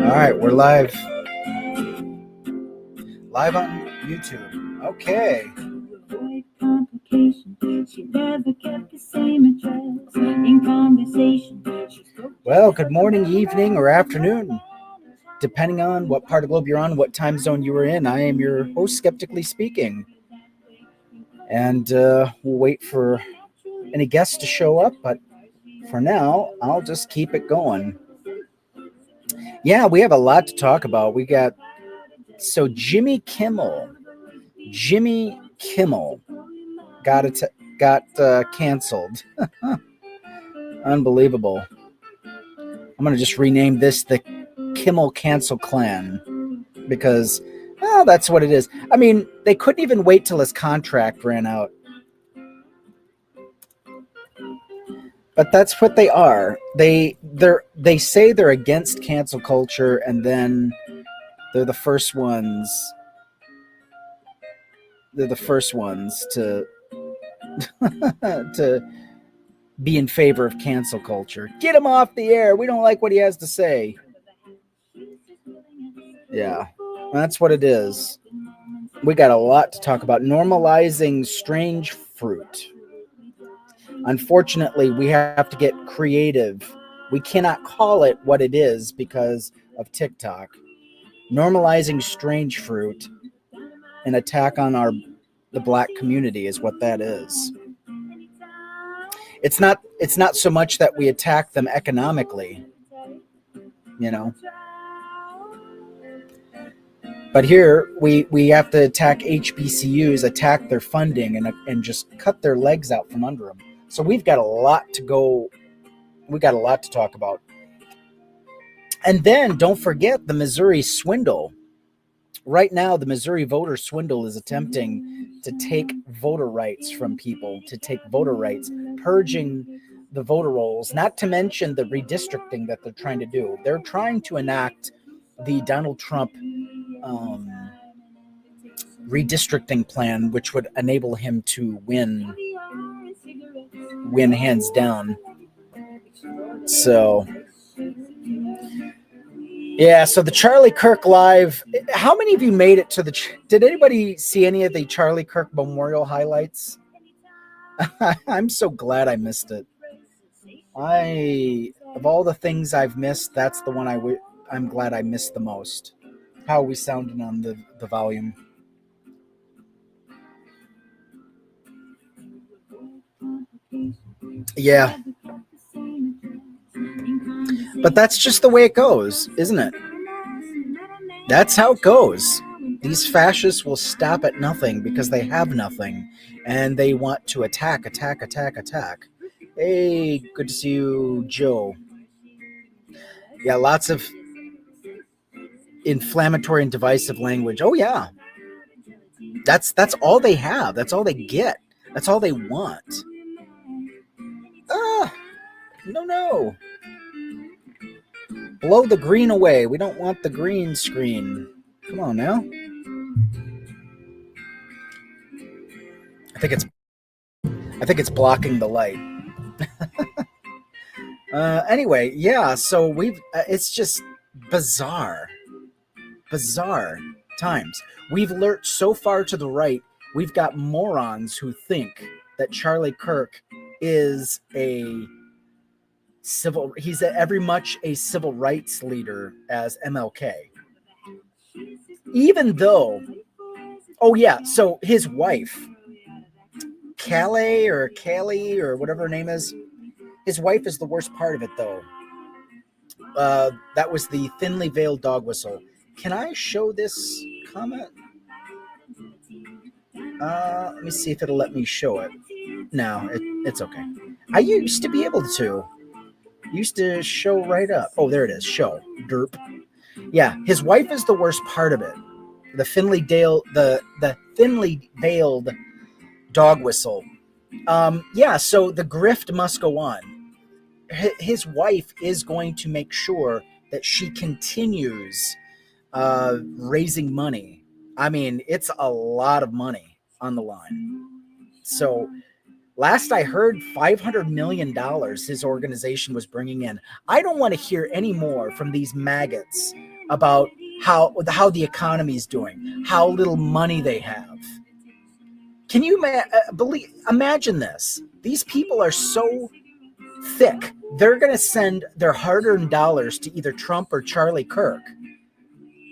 All right, we're live. Live on YouTube. Okay. Well, good morning, evening, or afternoon, depending on what part of the globe you're on, what time zone you are in. I am your host, Skeptically Speaking. And we'll wait for any guests to show up, but for now, I'll just keep it going. Yeah, we have a lot to talk about. Jimmy Kimmel got canceled. Unbelievable. I'm going to just rename this the Kimmel Cancel Clan because, well, that's what it is. I mean, they couldn't even wait till his contract ran out. But that's what they are. They say they're against cancel culture, and then they're the first ones. They're the first ones to to be in favor of cancel culture. Get him off the air. We don't like what he has to say. Yeah, that's what it is. We got a lot to talk about. Normalizing strange fruit. Unfortunately, we have to get creative. We cannot call it what it is because of TikTok. Normalizing strange fruit, an attack on the black community is what that is. It's not so much that we attack them economically, But here we have to attack HBCUs, attack their funding, and just cut their legs out from under them. So we've got a lot to go. We got a lot to talk about. And then don't forget the Missouri swindle. Right now, the Missouri voter swindle is attempting to take voter rights from people, to take voter rights, purging the voter rolls, not to mention the redistricting that they're trying to do. They're trying to enact the Donald Trump redistricting plan, which would enable him to win hands down. So, yeah, so the Charlie Kirk Live, how many of you made it to did anybody see any of the Charlie Kirk Memorial highlights? I'm so glad I missed it. Of all the things I've missed, that's the one I'm glad I missed the most. How are we sounding on the volume? Yeah. But that's just the way it goes, isn't it? That's how it goes. These fascists will stop at nothing because they have nothing, and they want to attack. Hey, good to see you, Joe. Yeah, lots of inflammatory and divisive language. Oh, yeah. That's all they have. That's all they get. That's all they want. No. Blow the green away. We don't want the green screen. Come on now. I think it's blocking the light. Anyway, yeah, so it's just bizarre times. We've lurched so far to the right, we've got morons who think that Charlie Kirk is he's every much a civil rights leader as MLK. Even though, oh yeah, so his wife, Callie or whatever her name is, his wife is the worst part of it, though. That was the thinly veiled dog whistle. Can I show this comment? Let me see if it'll let me show it. No, it's okay. I used to be able to. Used to show right up. Oh, there it is. Show. Derp. Yeah, his wife is the worst part of it. The thinly veiled dog whistle. Yeah, so the grift must go on. His wife is going to make sure that she continues raising money. I mean, it's a lot of money on the line. So Last I heard, $500 million his organization was bringing in. I don't want to hear any more from these maggots about how the economy is doing, how little money they have. Can you imagine this? These people are so thick. They're going to send their hard-earned dollars to either Trump or Charlie Kirk,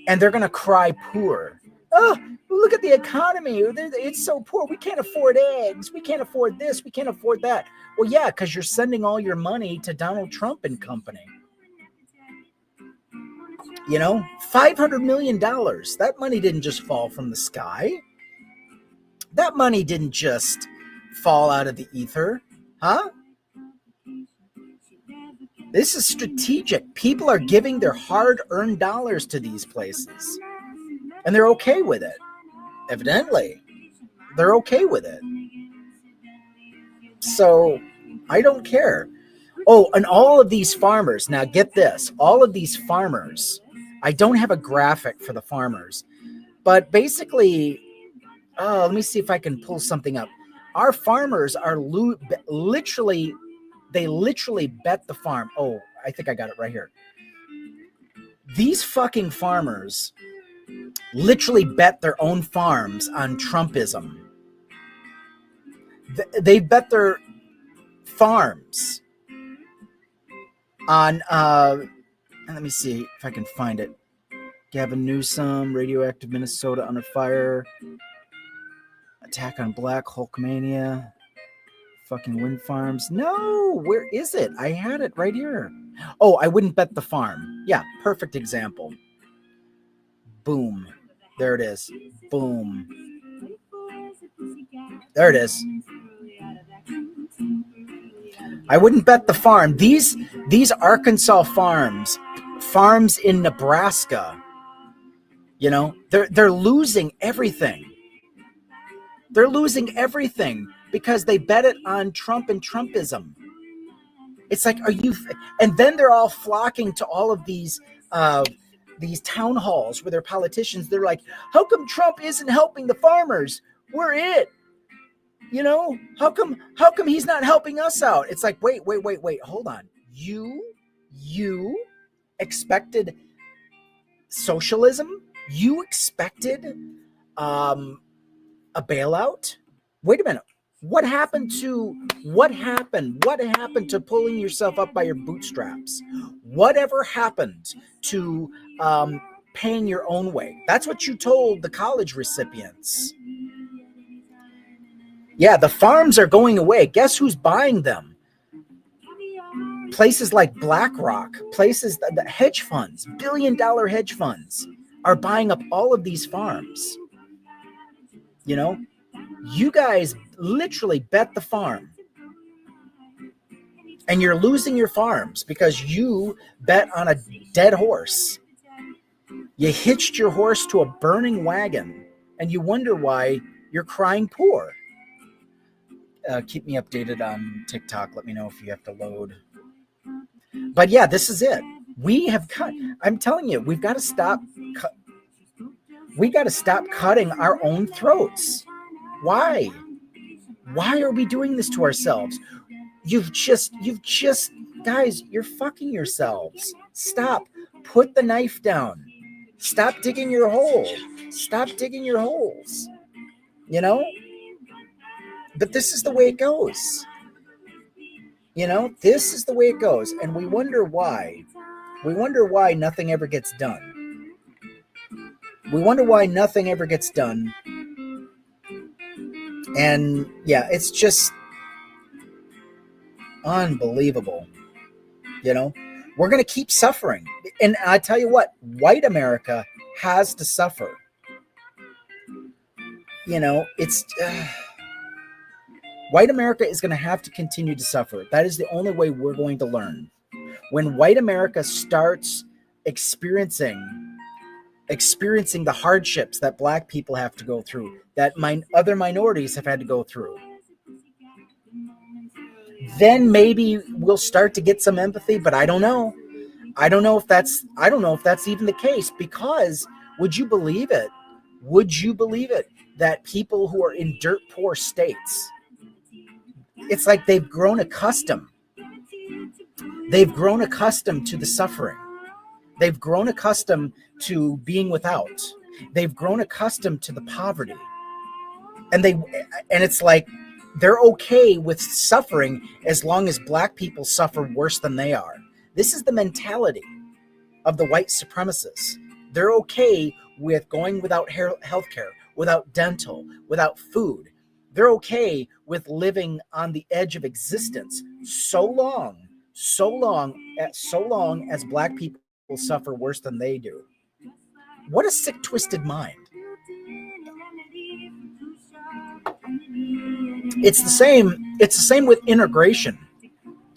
and they're going to cry poor. Oh, look at the economy. It's so poor. We can't afford eggs. We can't afford this. We can't afford that. Well, yeah, because you're sending all your money to Donald Trump and company. You know, $500 million. That money didn't just fall from the sky. That money didn't just fall out of the ether. Huh? This is strategic. People are giving their hard-earned dollars to these places. And they're okay with it. Evidently, they're okay with it. So, I don't care. Oh, and all of these farmers, now get this, all of these farmers, I don't have a graphic for the farmers, but basically, let me see if I can pull something up. Our farmers are literally bet the farm. Oh, I think I got it right here. These fucking farmers literally bet their own farms on Trumpism. They bet their farms on, let me see if I can find it. Gavin Newsom, radioactive Minnesota under fire. Attack on Black, Hulkmania. Fucking wind farms. No, where is it? I had it right here. Oh, I wouldn't bet the farm. Yeah, perfect example. Boom. There it is. Boom. There it is. I wouldn't bet the farm. These Arkansas farms in Nebraska, you know, they're losing everything. They're losing everything because they bet it on Trump and Trumpism. It's like, are you? And then they're all flocking to all of these town halls where they're politicians. They're like, how come Trump isn't helping the farmers? We're it. You know, how come he's not helping us out? It's like, wait, hold on. You expected socialism? You expected a bailout? Wait a minute. What happened to pulling yourself up by your bootstraps? Whatever happened to paying your own way? That's what you told the college recipients. Yeah, the farms are going away. Guess who's buying them? Places like BlackRock, places, the hedge funds, billion-dollar hedge funds are buying up all of these farms. You know, you guys literally bet the farm. And you're losing your farms because you bet on a dead horse. You hitched your horse to a burning wagon, and you wonder why you're crying poor. Keep me updated on TikTok. Let me know if you have to load. But yeah, this is it. We have cut. I'm telling you, we've got to stop. We got to stop cutting our own throats. Why? Why are we doing this to ourselves? You've just, guys, you're fucking yourselves. Stop. Put the knife down. Stop digging your hole. Stop digging your holes. You know? But this is the way it goes. You know, this is the way it goes. And we wonder why. We wonder why nothing ever gets done. We wonder why nothing ever gets done. And yeah, it's just unbelievable. You know, we're going to keep suffering. And I tell you what, white America has to suffer. You know, it's... white America is going to have to continue to suffer. That is the only way we're going to learn. When white America starts experiencing the hardships that black people have to go through, that other minorities have had to go through, then maybe we'll start to get some empathy. But I don't know. I don't know if that's even the case, because would you believe it? Would you believe it that people who are in dirt poor states, It's like they've grown accustomed. They've grown accustomed to the suffering. They've grown accustomed to being without. They've grown accustomed to the poverty. And it's like they're okay with suffering as long as black people suffer worse than they are. This is the mentality of the white supremacists. They're okay with going without health care, without dental, without food. They're okay with living on the edge of existence so long as black people suffer worse than they do. What a sick, twisted mind. It's the same with integration.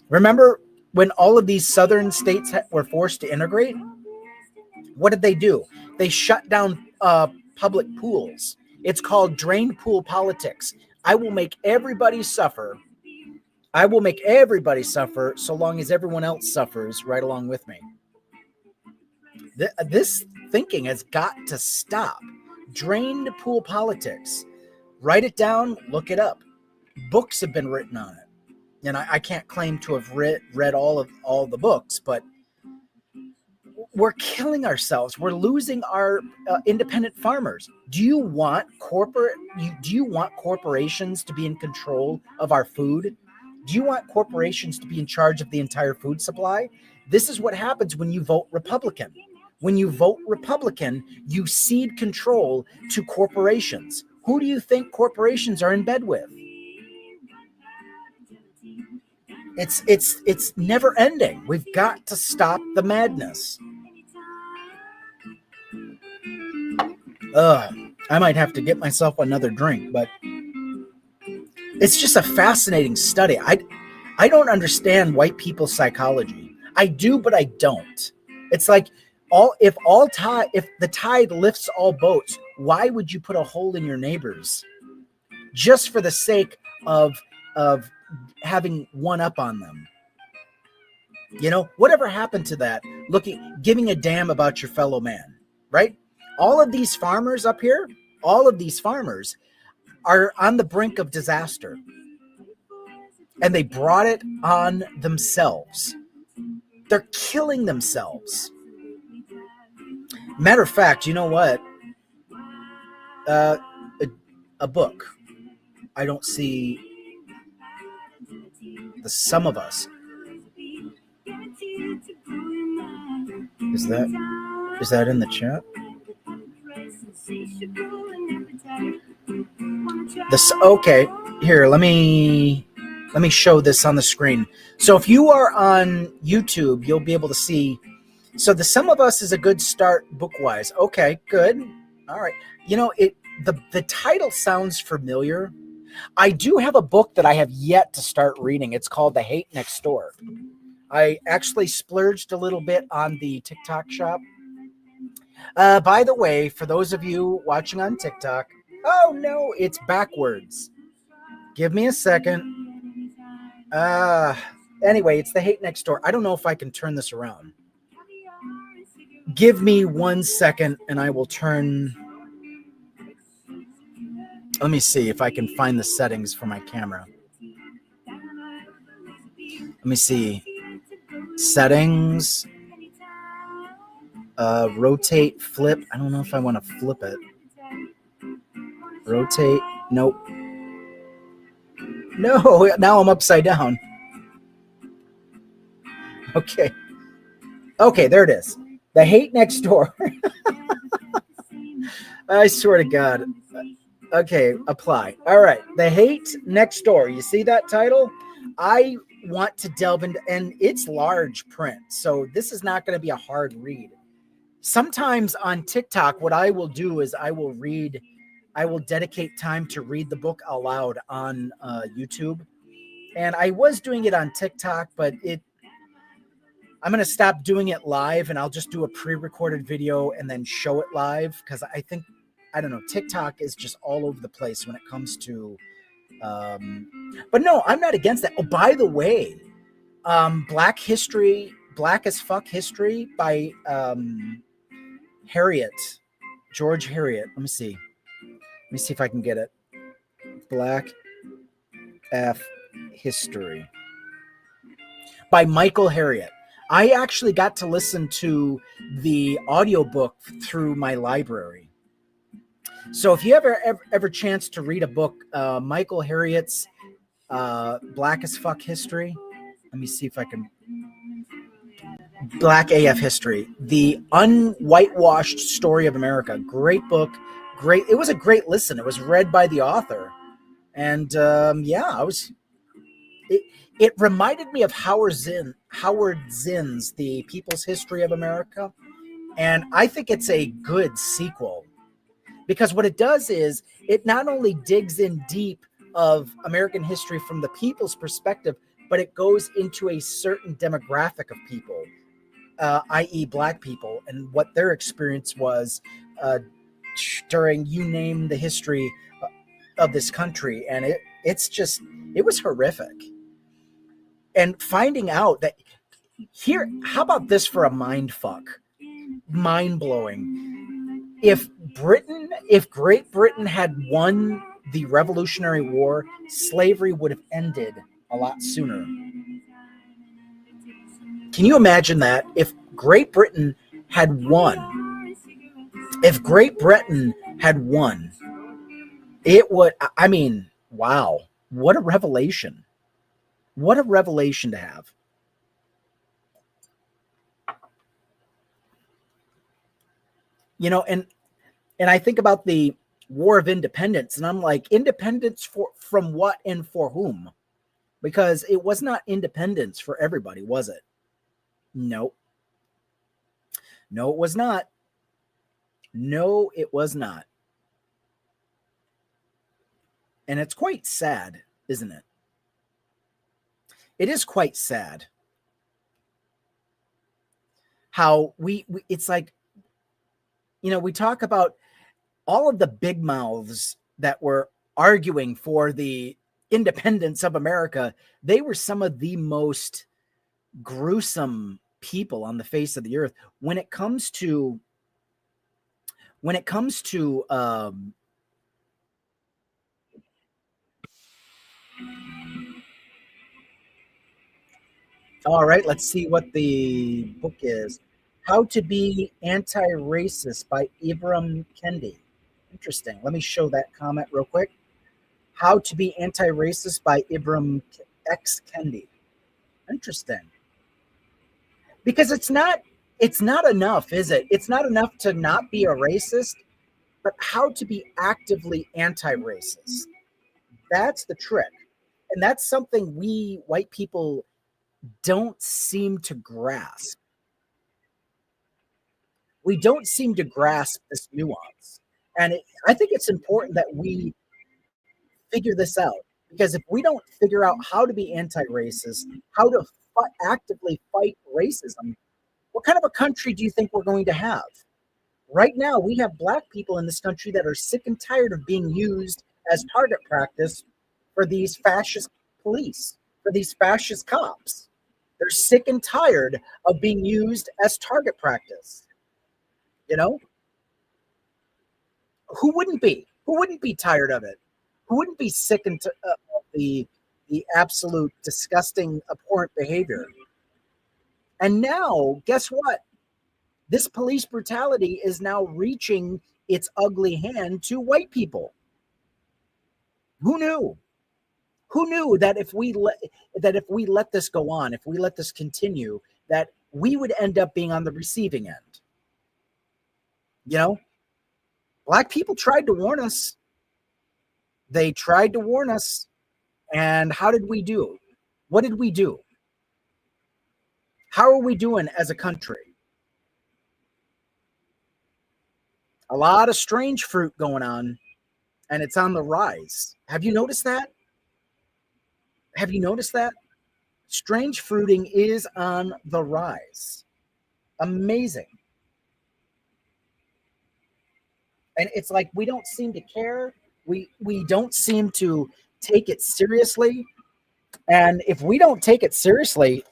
Remember when all of these southern states were forced to integrate? What did they do? They shut down public pools. It's called drain pool politics. I will make everybody suffer. I will make everybody suffer so long as everyone else suffers right along with me. This thinking has got to stop. Drained pool politics. Write it down, look it up. Books have been written on it. And I can't claim to have read all the books, but we're killing ourselves. We're losing our independent farmers. Do you want corporations to be in control of our food? Do you want corporations to be in charge of the entire food supply? This is what happens when you vote Republican. When you vote Republican, you cede control to corporations. Who do you think corporations are in bed with? It's never ending. We've got to stop the madness. I might have to get myself another drink, but it's just a fascinating study. I don't understand white people's psychology. I do, but I don't. It's like if the tide lifts all boats, why would you put a hole in your neighbors just for the sake of having one up on them? You know, whatever happened to that? Giving a damn about your fellow man, right? All of these farmers up here, all of these farmers are on the brink of disaster. And they brought it on themselves. They're killing themselves. Matter of fact, you know what? A book. I don't see the sum of us. Is that in the chat? Okay, here, let me show this on the screen. So if you are on YouTube, you'll be able to see. So the Sum of Us is a good start book-wise. Okay, good. All right. You know, the title sounds familiar. I do have a book that I have yet to start reading. It's called The Hate Next Door. I actually splurged a little bit on the TikTok shop. By the way, for those of you watching on TikTok, oh no, it's backwards. Give me a second. Anyway, it's The Hate Next Door. I don't know if I can turn this around. Give me 1 second and I will turn. Let me see if I can find the settings for my camera. Let me see. Settings. Rotate, flip. I don't know if I want to flip it. Rotate. Nope. No, now I'm upside down. Okay. Okay, there it is. The Hate Next Door. I swear to God. Okay, apply. All right. The Hate Next Door. You see that title? I want to delve into, and it's large print, so this is not going to be a hard read. Sometimes on TikTok, what I will do is I will dedicate time to read the book aloud on YouTube. And I was doing it on TikTok, but I'm going to stop doing it live, and I'll just do a pre-recorded video and then show it live, because I don't know, TikTok is just all over the place when it comes to, but no, I'm not against that. Oh, by the way, Black as Fuck History by George Harriet. Let me see if I can get it. Black F History by Michael Harriot. I actually got to listen to the audiobook through my library. So if you ever chance to read a book, Michael Harriot's Black as Fuck History, let me see if I can. Black AF History, the unwhitewashed story of America. Great book. Great. It was a great listen. It was read by the author, and yeah, I was. It, it reminded me of Howard Zinn's The People's History of America, and I think it's a good sequel because what it does is it not only digs in deep of American history from the people's perspective, but it goes into a certain demographic of people, i.e., Black people, and what their experience was uh, during you name the history of this country, and it was horrific. And finding out that here, how about this for a mind fuck, mind blowing? If Great Britain had won the Revolutionary War, slavery would have ended a lot sooner. Can you imagine that? Great Britain had won, if Great Britain had won, it would, I mean, wow, what a revelation. What a revelation to have. You know, and I think about the War of Independence, and I'm like, independence from what and for whom? Because it was not independence for everybody, was it? No. No, it was not. No, it was not. And it's quite sad, isn't it? It is quite sad how we it's like, you know, we talk about all of the big mouths that were arguing for the independence of America. They were some of the most gruesome people on the face of the earth when it comes to all right, let's see what the book is. How to Be Anti-Racist by Ibram Kendi. Interesting. Let me show that comment real quick. How to Be Anti-Racist by Ibram X Kendi. Interesting. Because it's not enough, is it? It's not enough to not be a racist, but how to be actively anti-racist. That's the trick. And that's something we white people don't seem to grasp. We don't seem to grasp this nuance. And I think it's important that we figure this out, because if we don't figure out how to be anti-racist, how to actively fight racism, what kind of a country do you think we're going to have? Right now, we have Black people in this country that are sick and tired of being used as target practice for these fascist police, for these fascist cops. They're sick and tired of being used as target practice. You know, who wouldn't be? Who wouldn't be tired of it? Who wouldn't be sick of the absolute disgusting, abhorrent behavior? And now, guess what? This police brutality is now reaching its ugly hand to white people. Who knew? Who knew that if we let this go on, if we let this continue, that we would end up being on the receiving end? You know, Black people tried to warn us. They tried to warn us. And how did we do? What did we do? How are we doing as a country? A lot of strange fruit going on, and it's on the rise. Have you noticed that? Have you noticed that? Strange fruiting is on the rise. Amazing. And it's like we don't seem to care. We don't seem to take it seriously. And if we don't take it seriously,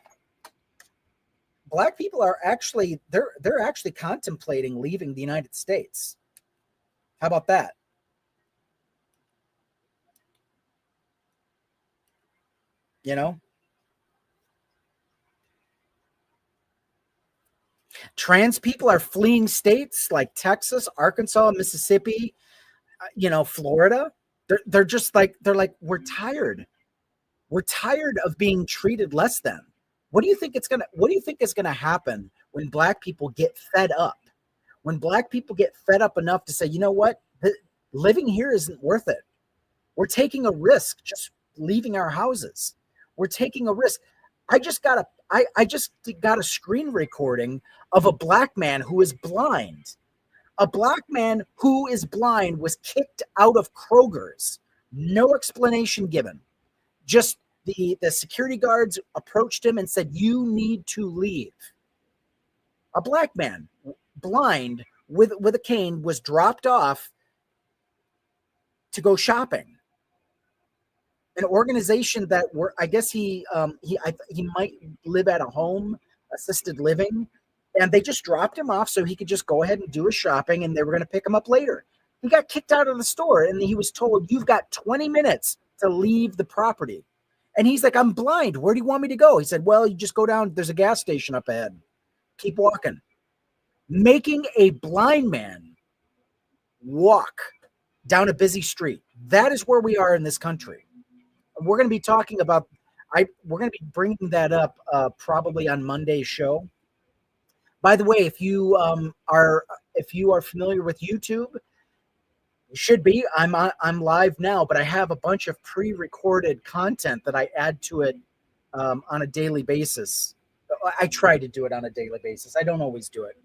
Black people are actually they're actually contemplating leaving the United States. How about that? You know, trans people are fleeing states like Texas, Arkansas, Mississippi, Florida. They're just like we're tired. We're tired of being treated less than. What do you think is gonna happen when black people get fed up? When black people get fed up enough to say, you know what, living here isn't worth it. We're taking a risk just leaving our houses. We're taking a risk. I just got a screen recording of a black man who is blind. A black man who is blind was kicked out of Kroger's. No explanation given. Just the security guards approached him and said, "You need to leave." A black man, blind with a cane, was dropped off to go shopping. An organization that were, I guess he might live at a home, assisted living, and they just dropped him off so he could just go ahead and do his shopping, and they were going to pick him up later. He got kicked out of the store, and he was told, "You've got 20 minutes to leave the property." And he's like, "I'm blind. Where do you want me to go?" He said, "Well, you just go down. There's a gas station up ahead. Keep walking." Making a blind man walk down a busy street. That is where we are in this country. We're going to be talking about, we're going to be bringing that up probably on Monday's show. By the way, if you are familiar with YouTube, you should be. I'm live now, but I have a bunch of pre-recorded content that I add to it on a daily basis. I try to do it on a daily basis. I don't always do it.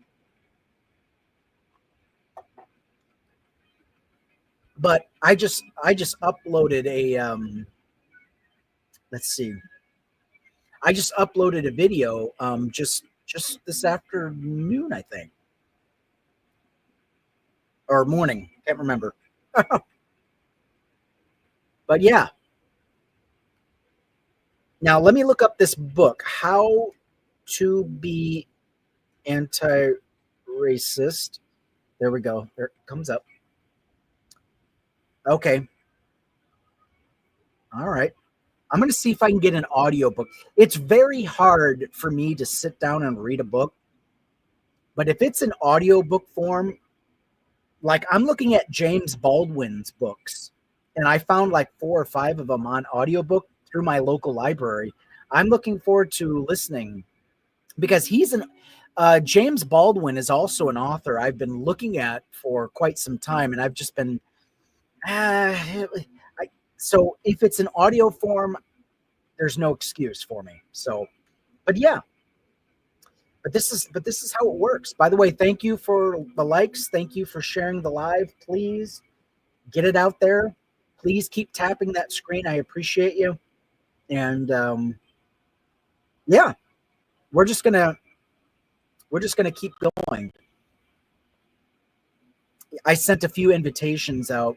But I just uploaded a let's see. I just uploaded a video just this afternoon, I think. Or morning, can't remember. But yeah. Now let me look up this book, How to Be Anti-Racist. There we go. There it comes up. Okay. All right. I'm going to see if I can get an audiobook. It's very hard for me to sit down and read a book. But if it's an audiobook form, like I'm looking at James Baldwin's books, and I found like 4 or 5 of them on audiobook through my local library. I'm looking forward to listening because James Baldwin is also an author I've been looking at for quite some time, and I've just been so if it's an audio form, there's no excuse for me. So, but yeah, but this is how it works. By the way, thank you for the likes. Thank you for sharing the live. Please get it out there. Please keep tapping that screen. I appreciate you. And yeah, we're just gonna keep going. I sent a few invitations out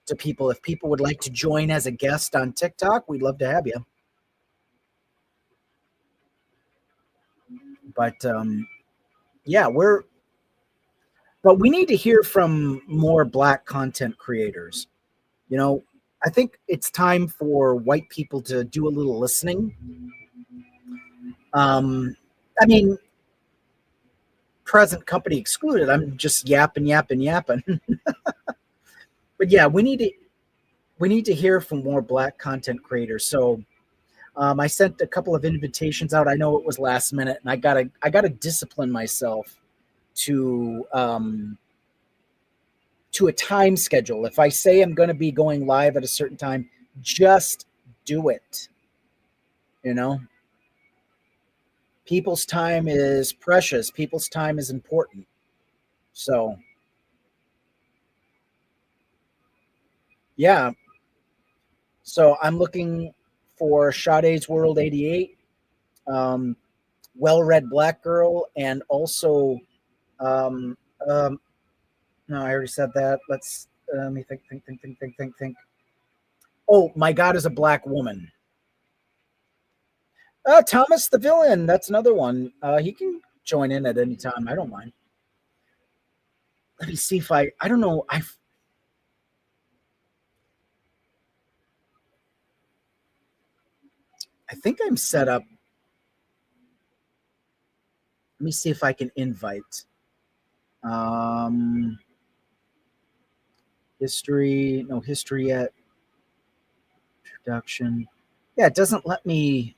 to people. If people would like to join as a guest on TikTok, we'd love to have you. But yeah, but we need to hear from more Black content creators. I think it's time for white people to do a little listening. I mean, present company excluded. I'm just yapping. But yeah, we need to hear from more Black content creators. So I sent a couple of invitations out. I know it was last minute, and I gotta discipline myself to a time schedule. If I say I'm going to be going live at a certain time, just do it. People's time is precious. People's time is important. So yeah. So I'm looking for Sade's World 88, Well-Read Black Girl, and also no, I already said that. Let me think. Oh, My God is a Black Woman. Thomas the Villain. That's another one. He can join in at any time. I don't mind. Let me see if I don't know. I think I'm set up. Let me see if I can invite. Um, history, no history yet. Introduction. Yeah, it doesn't let me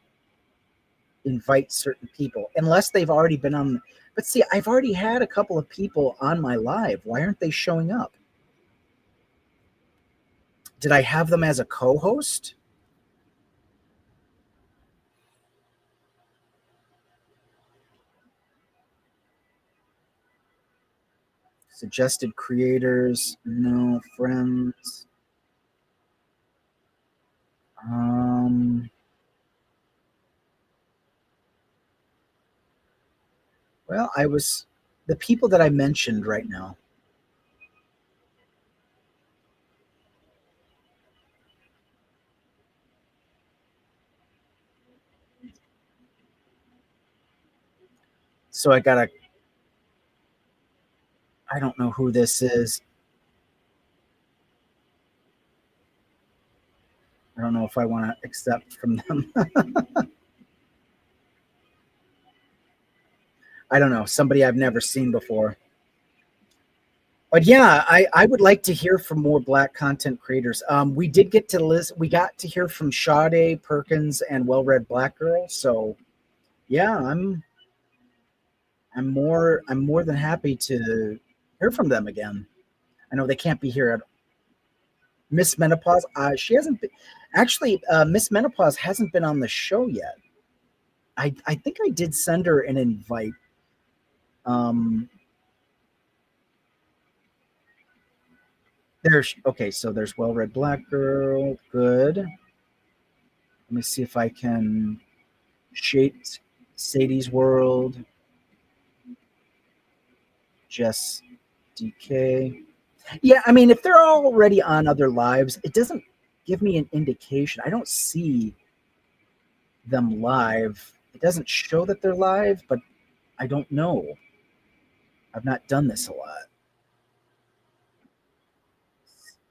invite certain people unless they've already been on. But see, I've already had a couple of people on my live. Why aren't they showing up? Did I have them as a co-host? Suggested creators, no friends. Um, well, I was the people that I mentioned right now. So I gotta. I don't know who this is. I don't know if I want to accept from them. I don't know. Somebody I've never seen before. But yeah, I would like to hear from more Black content creators. We did get to list. We got to hear from Sade, Perkins, and Well Read Black Girl. So yeah, I'm more than happy to hear from them again. I know they can't be here at Miss Menopause. She hasn't been actually. Miss Menopause hasn't been on the show yet. I think I did send her an invite. Um, there's okay. So there's Well Read Black Girl. Good. Let me see if I can shape Sadie's World. Jess DK. Yeah, I mean, if they're already on other lives, it doesn't give me an indication. I don't see them live. It doesn't show that they're live, but I don't know. I've not done this a lot.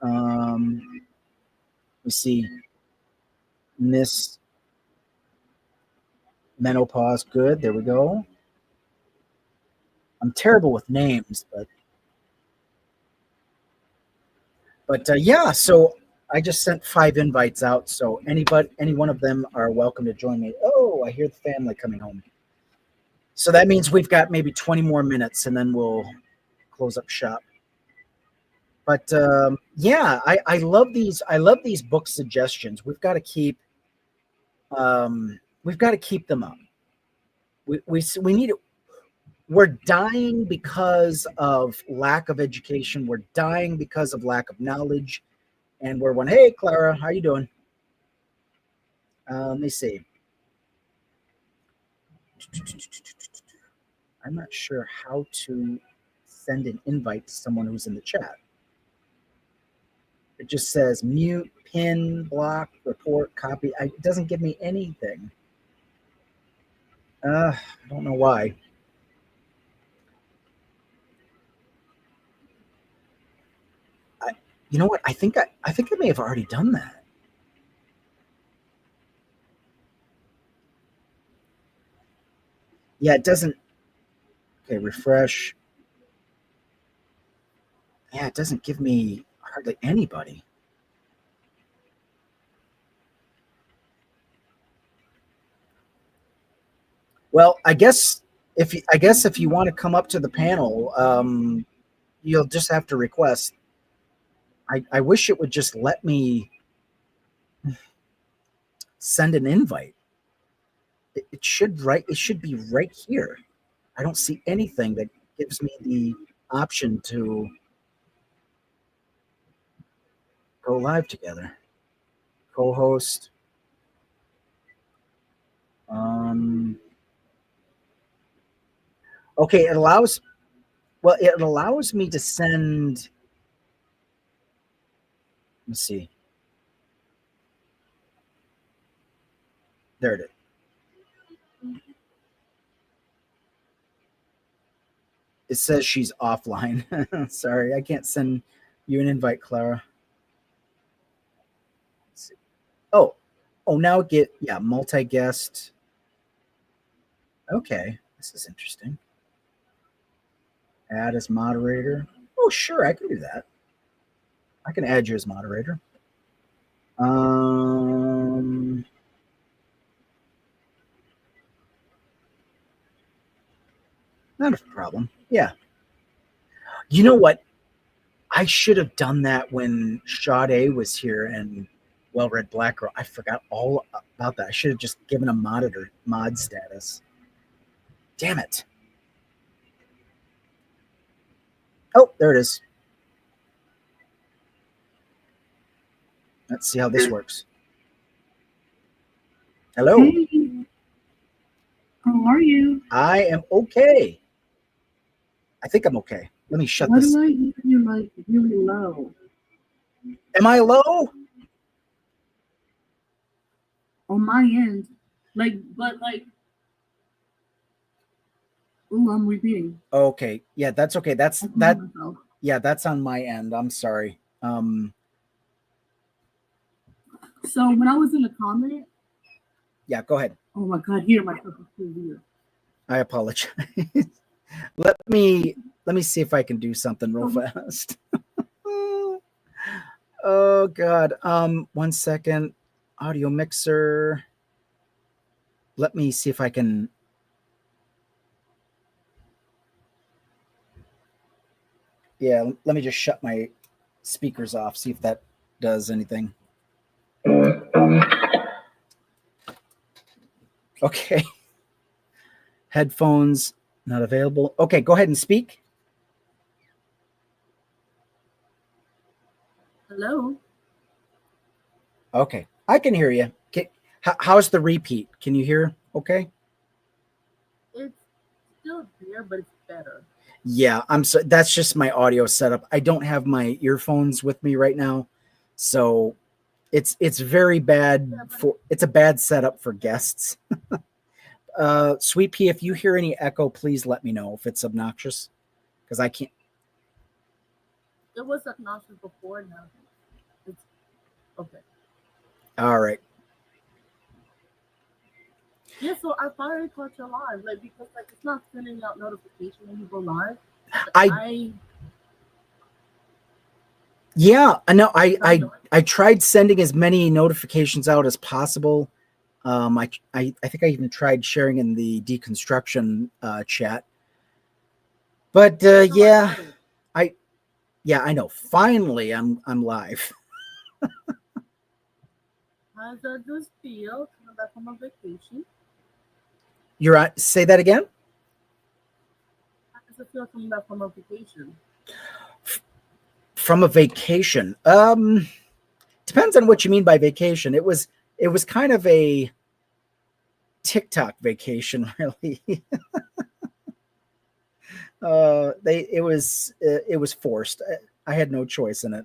Let me see. Miss Menopause. Good. There we go. I'm terrible with names, but yeah. So I just sent 5 invites out. So any one of them are welcome to join me. Oh, I hear the family coming home. So that means we've got maybe 20 more minutes, and then we'll close up shop. But yeah, I love these. I love these book suggestions. We've got to keep them up. We need it. We're dying because of lack of education. We're dying because of lack of knowledge, and we're one. Hey, Clara, how you doing? Let me see. I'm not sure how to send an invite to someone who's in the chat. It just says mute, pin, block, report, copy. It doesn't give me anything. I don't know why. I, you know what? I think I may have already done that. Yeah, it doesn't. Okay, refresh. Yeah, it doesn't give me hardly anybody. Well, I guess if you want to come up to the panel, you'll just have to request. I wish it would just let me send an invite. It should right. It should be right here. I don't see anything that gives me the option to go live together. Co-host. Um, okay, it allows. Well, it allows me to send. Let me see. There it is. It says she's offline. Sorry, I can't send you an invite, Clara. Oh, Oh, now get, yeah, multi-guest. Okay, this is interesting. Add as moderator. Oh, sure, I can do that. I can add you as moderator. Um, Not a problem. Yeah. You know what? I should have done that when Sade was here and Well Read Black Girl. I forgot all about that. I should have just given a mod status. Damn it. Oh, there it is. Let's see how this works. Hello. Hey, how are you? I am okay. I think I'm okay. Let me shut Why this. do I hear you like really low Am I low? on my end? Oh, I'm repeating. Okay. Yeah, that's okay. That's I can that. hear myself. Yeah, that's on my end. I'm sorry. So when I was in the comment, Yeah, go ahead. oh my god, hear myself is so weird. I apologize. Let me see if I can do something real fast. Oh god. 1 second. Audio mixer. Let me see if I can. Yeah, let me just shut my speakers off, see if that does anything. Okay. Headphones not available. Okay, go ahead and speak. Hello. Okay, I can hear you. How's the repeat? Can you hear? Okay. It's still there, but it's better. Yeah, I'm so that's just my audio setup. I don't have my earphones with me right now, so it's very bad for it's a bad setup for guests. Sweet Pea, if you hear any echo, please let me know if it's obnoxious, because I can't. It was obnoxious before now. It's okay. All right. Yeah, so I finally caught you live, like because like it's not sending out notification when you go live. Yeah, I know. I tried sending as many notifications out as possible. I think I even tried sharing in the deconstruction chat. But yeah, I know. Finally, I'm live. How does this feel coming back from a vacation? You're on. Say that again. How does it feel coming back from a vacation? From a vacation. Depends on what you mean by vacation. It was kind of a TikTok vacation, really. It was forced. I had no choice in it.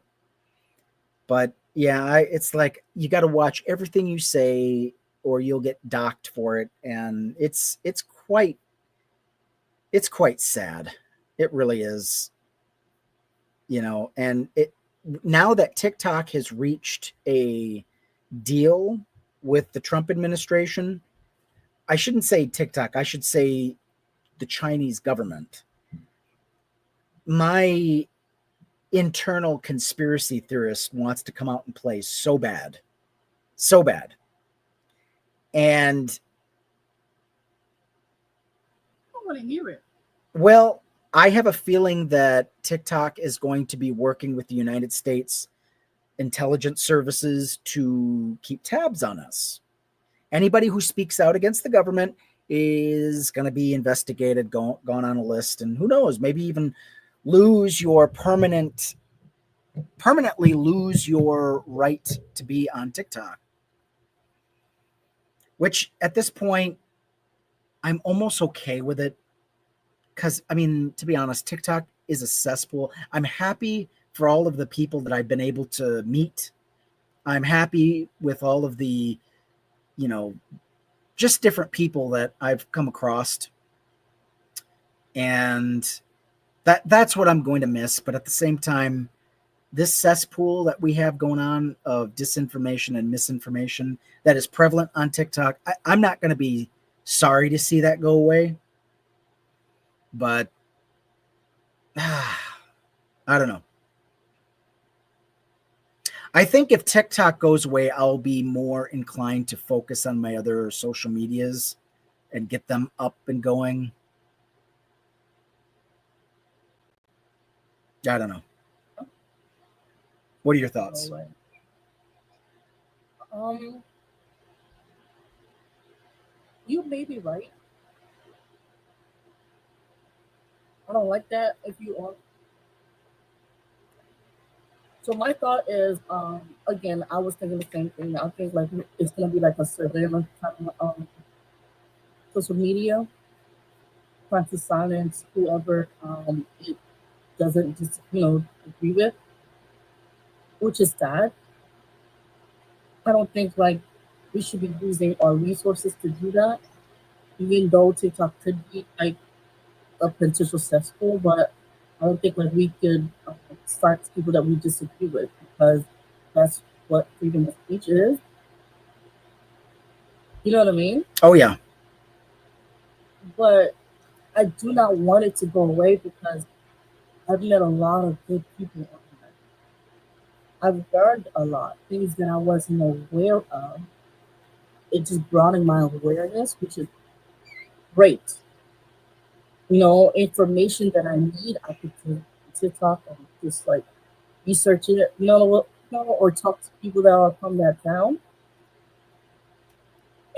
But yeah, it's like you got to watch everything you say, or you'll get docked for it, and it's quite sad. It really is. And it now that TikTok has reached a deal with the Trump administration, I shouldn't say TikTok, I should say the Chinese government. My internal conspiracy theorist wants to come out and play so bad. So bad. And I don't want to hear it. Well, I have a feeling that TikTok is going to be working with the United States intelligence services to keep tabs on us. Anybody who speaks out against the government is going to be investigated, gone on a list, and who knows, maybe even permanently lose your right to be on TikTok. Which at this point, I'm almost okay with it. Because, I mean, to be honest, TikTok is a cesspool. I'm happy for all of the people that I've been able to meet. I'm happy with all of the, just different people that I've come across. And that's what I'm going to miss. But at the same time, this cesspool that we have going on of disinformation and misinformation that is prevalent on TikTok, I'm not going to be sorry to see that go away, but I don't know. I think if TikTok goes away, I'll be more inclined to focus on my other social medias and get them up and going. I don't know. What are your No thoughts? way. Um, you may be right. I don't like that. If you are, so my thought is, again, I was thinking the same thing. I think like it's gonna be like a surveillance type of social media, trying to silence whoever it doesn't just agree with, which is sad. I don't think like we should be using our resources to do that, even though TikTok could be like a potential cesspool, but I don't think like we could silence people that we disagree with because that's what freedom of speech is. You know what I mean? Oh yeah. But I do not want it to go away because I've met a lot of good people on there. I've learned a lot, things that I wasn't aware of. It just broadened my awareness, which is great. Information that I need, I could take TikTok and just like research it, or talk to people that are from that town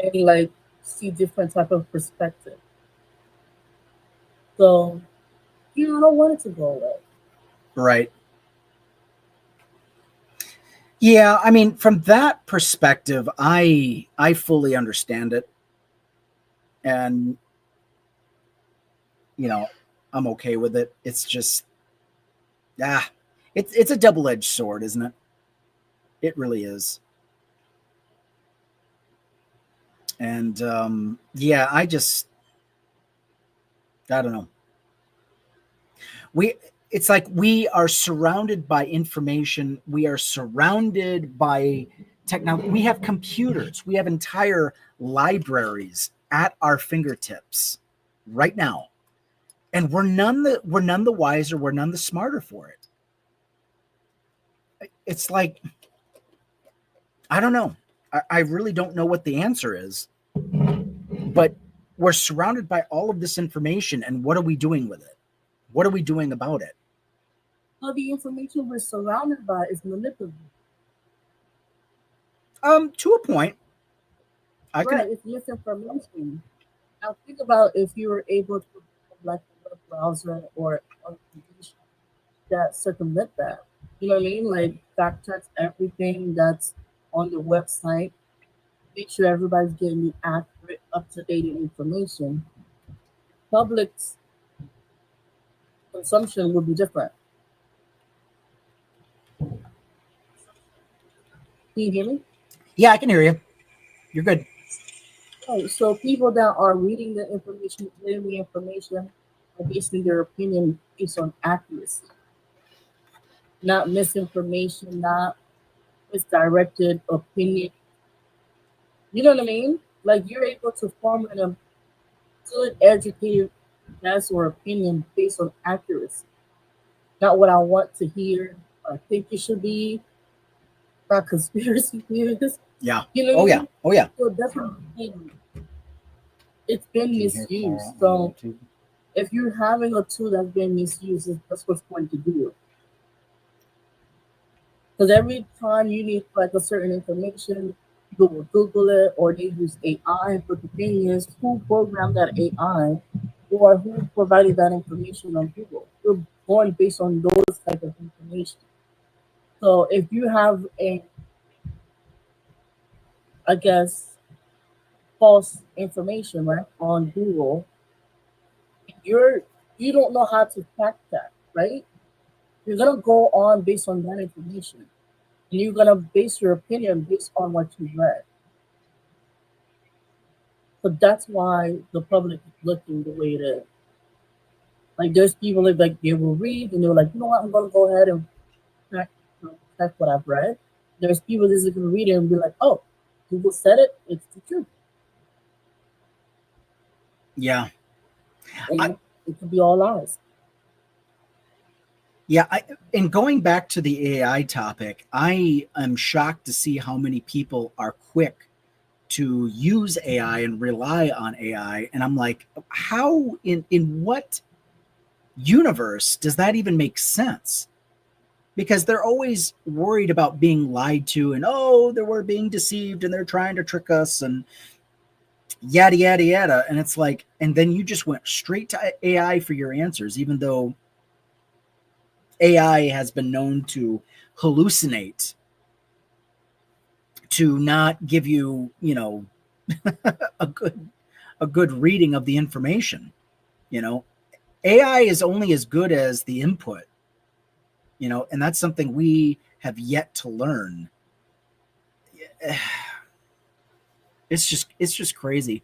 and like see different type of perspective. So, I don't want it to go away. Right. Yeah, I mean, from that perspective, I fully understand it, and you know, I'm okay with it. It's just ah, it's a double edged sword, isn't it? It really is. And yeah, I don't know. We it's like we are surrounded by information. We are surrounded by technology. We have computers. We have entire libraries at our fingertips right now, and we're none the wiser. We're none the smarter for it. It's like I don't know. I really don't know what the answer is, but we're surrounded by all of this information, and what are we doing with it? What are we doing about it? All the information we're surrounded by is manipulated. To a point, I can. Right, it's misinformation. Now think about if you were able to have like a web browser or organization that circumvent that. You know what I mean? Like fact checks everything that's on the website. Make sure everybody's getting the accurate, up to date information. Public's consumption would be different. Can you hear me? Yeah, I can hear you. You're good. Right. So people that are reading the information, getting the information, are basing their opinion based on accuracy, not misinformation, not misdirected opinion. You know what I mean? Like you're able to form a good, educated guess or opinion based on accuracy, not what I want to hear or I think it should be, not conspiracy theories. Yeah. You know what Oh I yeah. mean? Oh yeah. So that's what I'm saying. It's been Can you hear Clara misused. on So YouTube? if you're having a tool that's been misused, that's what's going to do it. Because every time you need like a certain information, people will Google it or they use AI. But the thing is, who programmed that AI or who provided that information on Google? You're born based on those type of information. So if you have I guess, false information right on Google, you're you don't know how to fact that, right? You're gonna go on based on that information, and you're gonna base your opinion based on what you read. So that's why the public is looking the way it is. Like there's people that like they will read and they're like, you know what, I'm gonna go ahead and fact. That's what I've read. There's people that can read it and be like, "Oh, Google said it. It's the truth." Yeah. I, And it could be all lies. yeah. And going back to the AI topic, I am shocked to see how many people are quick to use AI and rely on AI. And I'm like, how in what universe does that even make sense? Because they're always worried about being lied to and oh, they were being deceived and they're trying to trick us and yada yada yada. And it's like, and then you just went straight to AI for your answers, even though AI has been known to hallucinate, to not give you, you know, a good reading of the information. You know, AI is only as good as the input, you know, and that's something we have yet to learn. It's just crazy,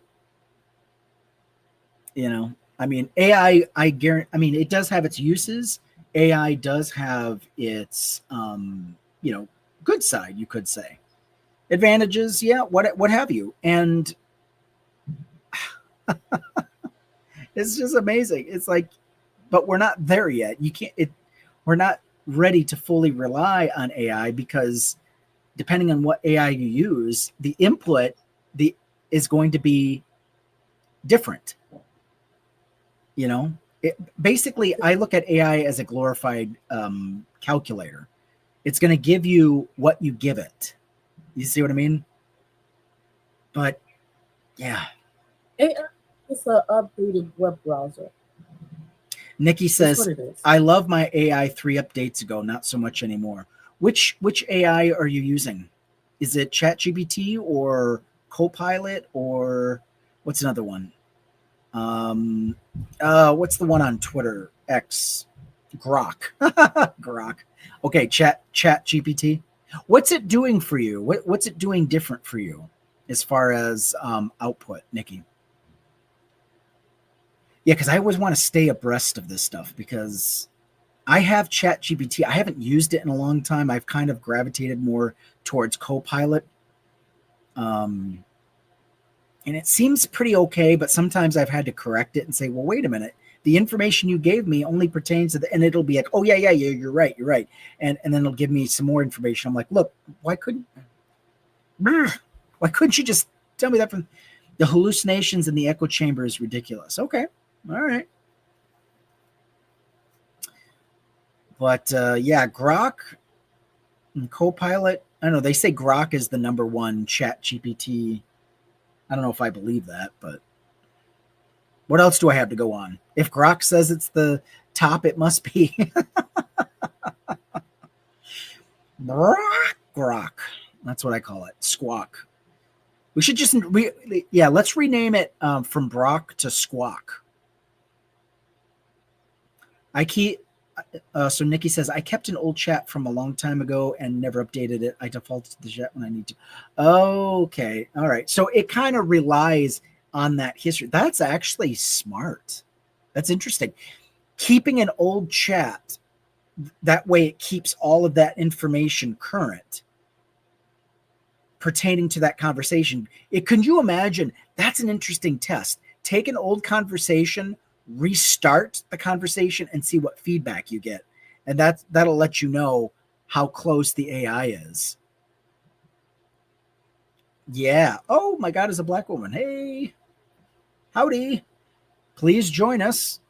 you know. I mean, I guarantee. I mean, it does have its uses. AI does have its, you know, good side. You could say advantages, yeah. What have you? And it's just amazing. It's like, but we're not there yet. You can't. We're not ready to fully rely on AI because depending on what AI you use, the input the is going to be different. You know, basically, I look at AI as a glorified calculator. It's going to give you what you give it. You see what I mean? But yeah, AI is an updated web browser. Nikki That's what says, it is. "I love my AI 3 updates ago, not so much anymore." Which AI are you using? Is it ChatGPT or Copilot or what's another one? Um, what's the one on Twitter X? Grok. Grok. Okay, Chat GPT. What's it doing for you? What's it doing different for you as far as output, Nikki? Yeah, because I always want to stay abreast of this stuff because I have Chat GPT. I haven't used it in a long time. I've kind of gravitated more towards Copilot. Um, and it seems pretty okay, but sometimes I've had to correct it and say, well, wait a minute. The information you gave me only pertains to the, and it'll be like, oh yeah, you're right. And then it'll give me some more information. I'm like, look, why couldn't you just tell me that from the hallucinations in the echo chamber is ridiculous. Okay. All right. But yeah, Grok and Copilot. I don't know. They say Grok is the number one chat GPT. I don't know if I believe that, but what else do I have to go on? If Grok says it's the top, it must be Grok. That's what I call it. Squawk. We should just yeah. Let's rename it from Brock to Squawk. I keep. So Nikki says I kept an old chat from a long time ago and never updated it. I defaulted to the chat when I need to. Okay, all right. So it kind of relies on that history. That's actually smart. That's interesting. Keeping an old chat that way it keeps all of that information current pertaining to that conversation. Can you imagine? That's an interesting test. Take an old conversation, restart the conversation, and see what feedback you get, and that'll let you know how close the AI is. Yeah. Oh my God, is a black woman. Hey, howdy. Please join us.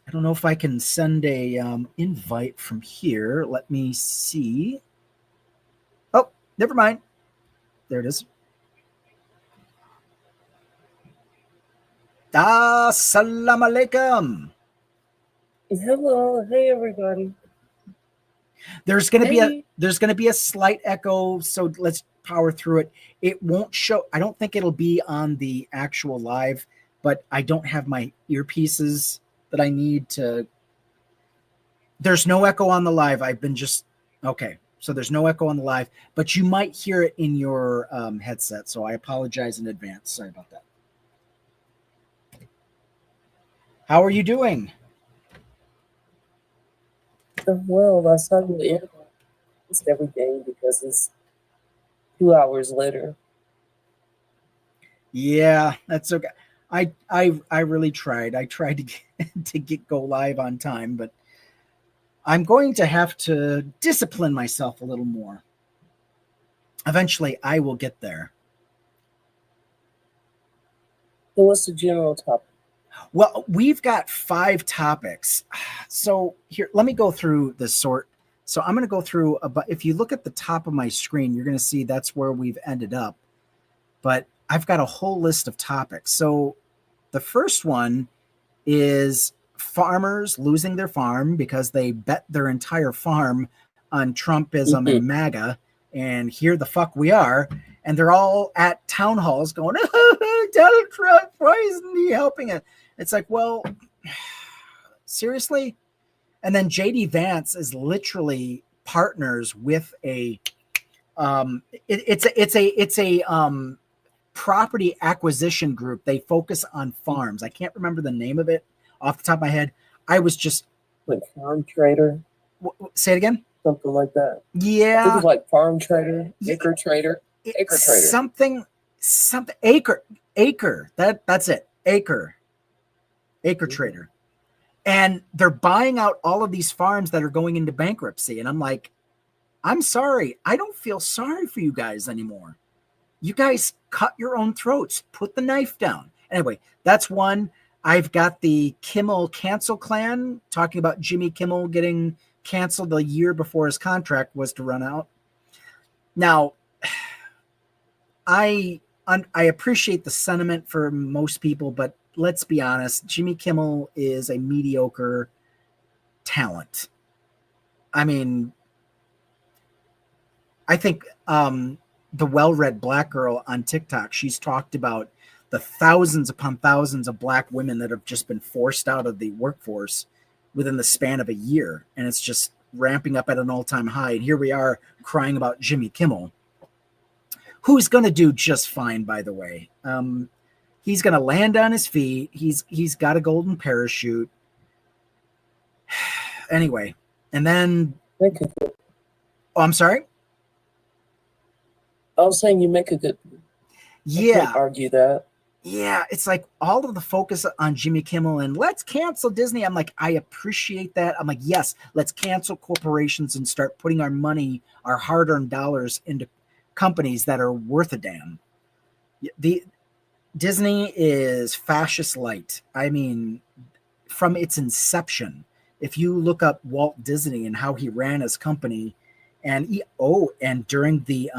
I don't know if I can send a invite from here. Let me see. Oh, never mind. There it is. Assalamu alaikum. Hello, hey everybody. There's going to be a Hey, there's going to be a slight echo, so let's power through it. It won't show. I don't think it'll be on the actual live, but I don't have my earpieces that I need to. There's no echo on the live. I've been just okay. So there's no echo on the live, but you might hear it in your headset. So I apologize in advance. Sorry about that. How are you doing? well, I saw you in. It's every day because it's 2 hours later. Yeah, that's okay. I really tried. I tried to get go live on time, but I'm going to have to discipline myself a little more. Eventually, I will get there. So what's the general topic? Well, we've got 5 topics. So here, let me go through the sort. So I'm going to go through about, if you look at the top of my screen, you're going to see that's where we've ended up. But I've got a whole list of topics. So the first one is farmers losing their farm because they bet their entire farm on Trumpism and MAGA. And here the fuck we are. And they're all at town halls going, oh, Donald Trump, why isn't he helping us? It's like, well, seriously? And then JD Vance is literally partners with a it's a property acquisition group. They focus on farms. I can't remember the name of it off the top of my head. I was just like Farm Trader. Say it again. Something like that. Yeah, I think it's like Farm Trader, Acre Trader, Acre Trader. Something Acre. That's it. Acre Trader. And they're buying out all of these farms that are going into bankruptcy. And I'm like, I'm sorry. I don't feel sorry for you guys anymore. You guys cut your own throats. Put the knife down. Anyway, that's one. I've got the Kimmel cancel clan talking about Jimmy Kimmel getting canceled the year before his contract was to run out. Now, I appreciate the sentiment for most people, but let's be honest, Jimmy Kimmel is a mediocre talent. I mean, I think the well-read black girl on TikTok, she's talked about the thousands upon thousands of black women that have just been forced out of the workforce within the span of a year. And it's just ramping up at an all-time high. And here we are crying about Jimmy Kimmel, who's going to do just fine, by the way. He's going to land on his feet. He's got a golden parachute. Anyway, and then... Oh, I'm sorry? I was saying you make a good... Yeah. I can't argue that. Yeah, it's like all of the focus on Jimmy Kimmel and let's cancel Disney. I'm like, I appreciate that. I'm like, yes, let's cancel corporations and start putting our money, our hard-earned dollars into companies that are worth a damn. The Disney is fascist light. I mean, from its inception, if you look up Walt Disney and how he ran his company, and during the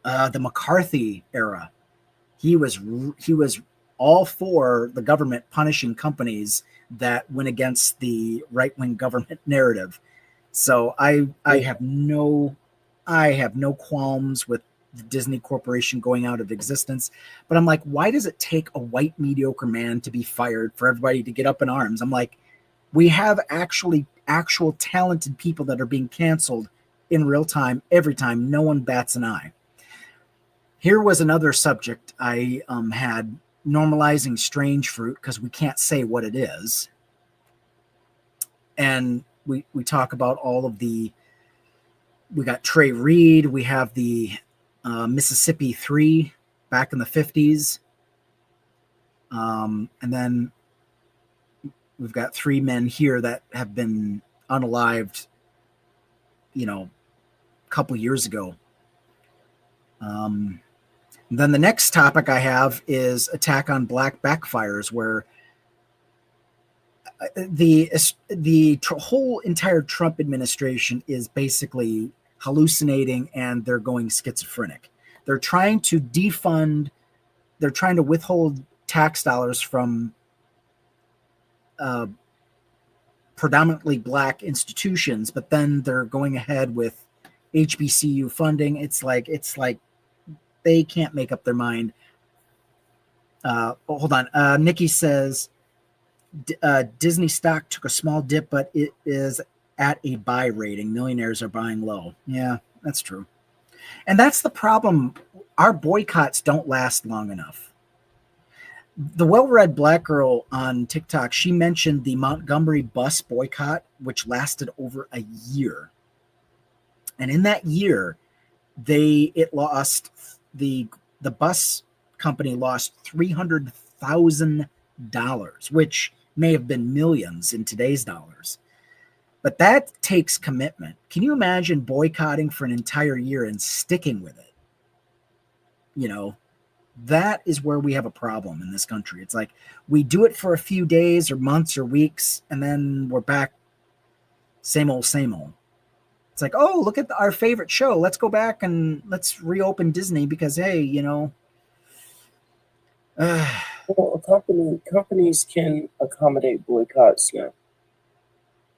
McCarthy era, he was all for the government punishing companies that went against the right-wing government narrative. So I have no qualms with the Disney Corporation going out of existence. But I'm like, why does it take a white mediocre man to be fired for everybody to get up in arms? I'm like, we have actual talented people that are being canceled in real time every time. No one bats an eye. Here was another subject I had, normalizing strange fruit, because we can't say what it is. And we talk about all of we got Trey Reed, we have the Mississippi 3 back in the 50s. And then we've got 3 men here that have been unalived, a couple years ago. Then the next topic I have is attack on black backfires, where the whole entire Trump administration is basically hallucinating and they're going schizophrenic. They're trying to defund, they're trying to withhold tax dollars from predominantly black institutions, but then they're going ahead with HBCU funding. It's like they can't make up their mind. Hold on. Nikki says Disney stock took a small dip, but it is at a buy rating. Millionaires are buying low. Yeah, that's true. And that's the problem. Our boycotts don't last long enough. The well-read black girl on TikTok, she mentioned the Montgomery bus boycott, which lasted over a year. And in that year, it lost the bus company lost $300,000, which may have been millions in today's dollars. But that takes commitment. Can you imagine boycotting for an entire year and sticking with it? You know, that is where we have a problem in this country. It's like we do it for a few days or months or weeks, and then we're back same old, same old. It's like, oh, look at our favorite show. Let's go back and let's reopen Disney because, hey, Well, companies can accommodate boycotts now.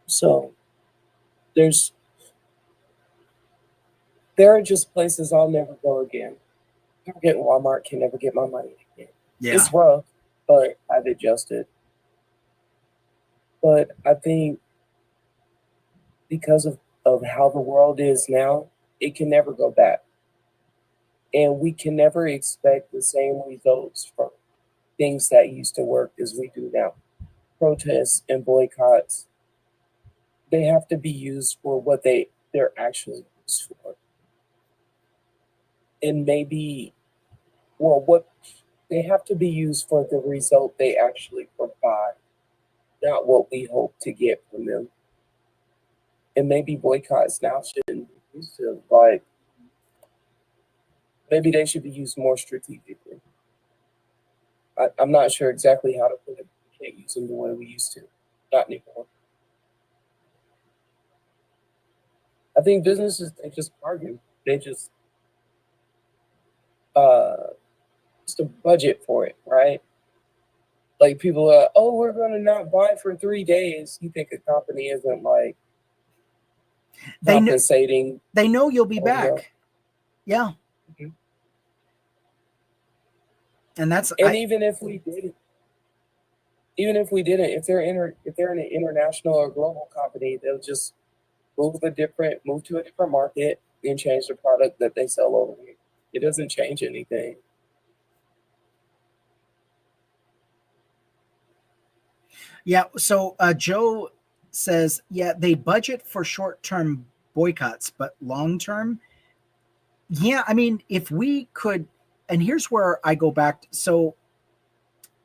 So there are just places I'll never go again. Target and Walmart can never get my money again. yeah. It's rough, but I've adjusted. But I think because of how the world is now, it can never go back. And we can never expect the same results from things that used to work as we do now. Protests and boycotts, they have to be used for what they're actually used for. And maybe, well, what they have to be used for the result they actually provide, not what we hope to get from them. And maybe boycotts now shouldn't be used to, like, maybe they should be used more strategically. I'm not sure exactly how to put it. We can't use them the way we used to. Not anymore. I think businesses, they just bargain. They just a budget for it, right? Like people are, oh, we're gonna not buy for 3 days. You think a company isn't like compensating? They know you'll be back. Yeah. Mhm. And that's even if we didn't, if they're an international or global company, they'll just move to a different market and change the product that they sell over here. It doesn't change anything. Yeah. So Joe says, yeah, they budget for short-term boycotts, but long-term, yeah. I mean, if we could, and here's where I go back. So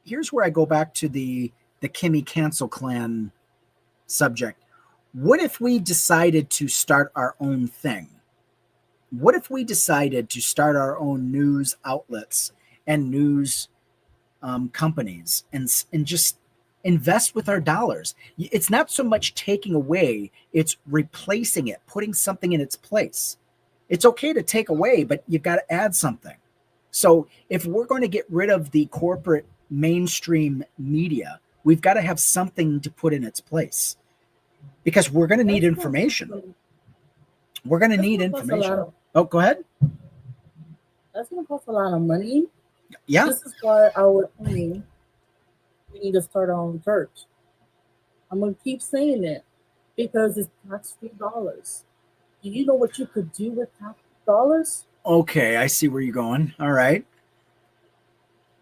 here's where I go back to the Kimmy Cancel Clan subject. What if we decided to start our own thing? What if we decided to start our own news outlets and news companies and just invest with our dollars? It's not so much taking away, it's replacing it, putting something in its place. It's okay to take away, but you've got to add something. So if we're going to get rid of the corporate mainstream media, we've got to have something to put in its place because we're going to need information. We're going to need information. Oh, go ahead. That's going to cost a lot of money. Yeah. This is why I was saying we need to start our own church. I'm going to keep saying it because it's tax-free dollars. Do you know what you could do with tax-free dollars? Okay, I see where you're going. All right.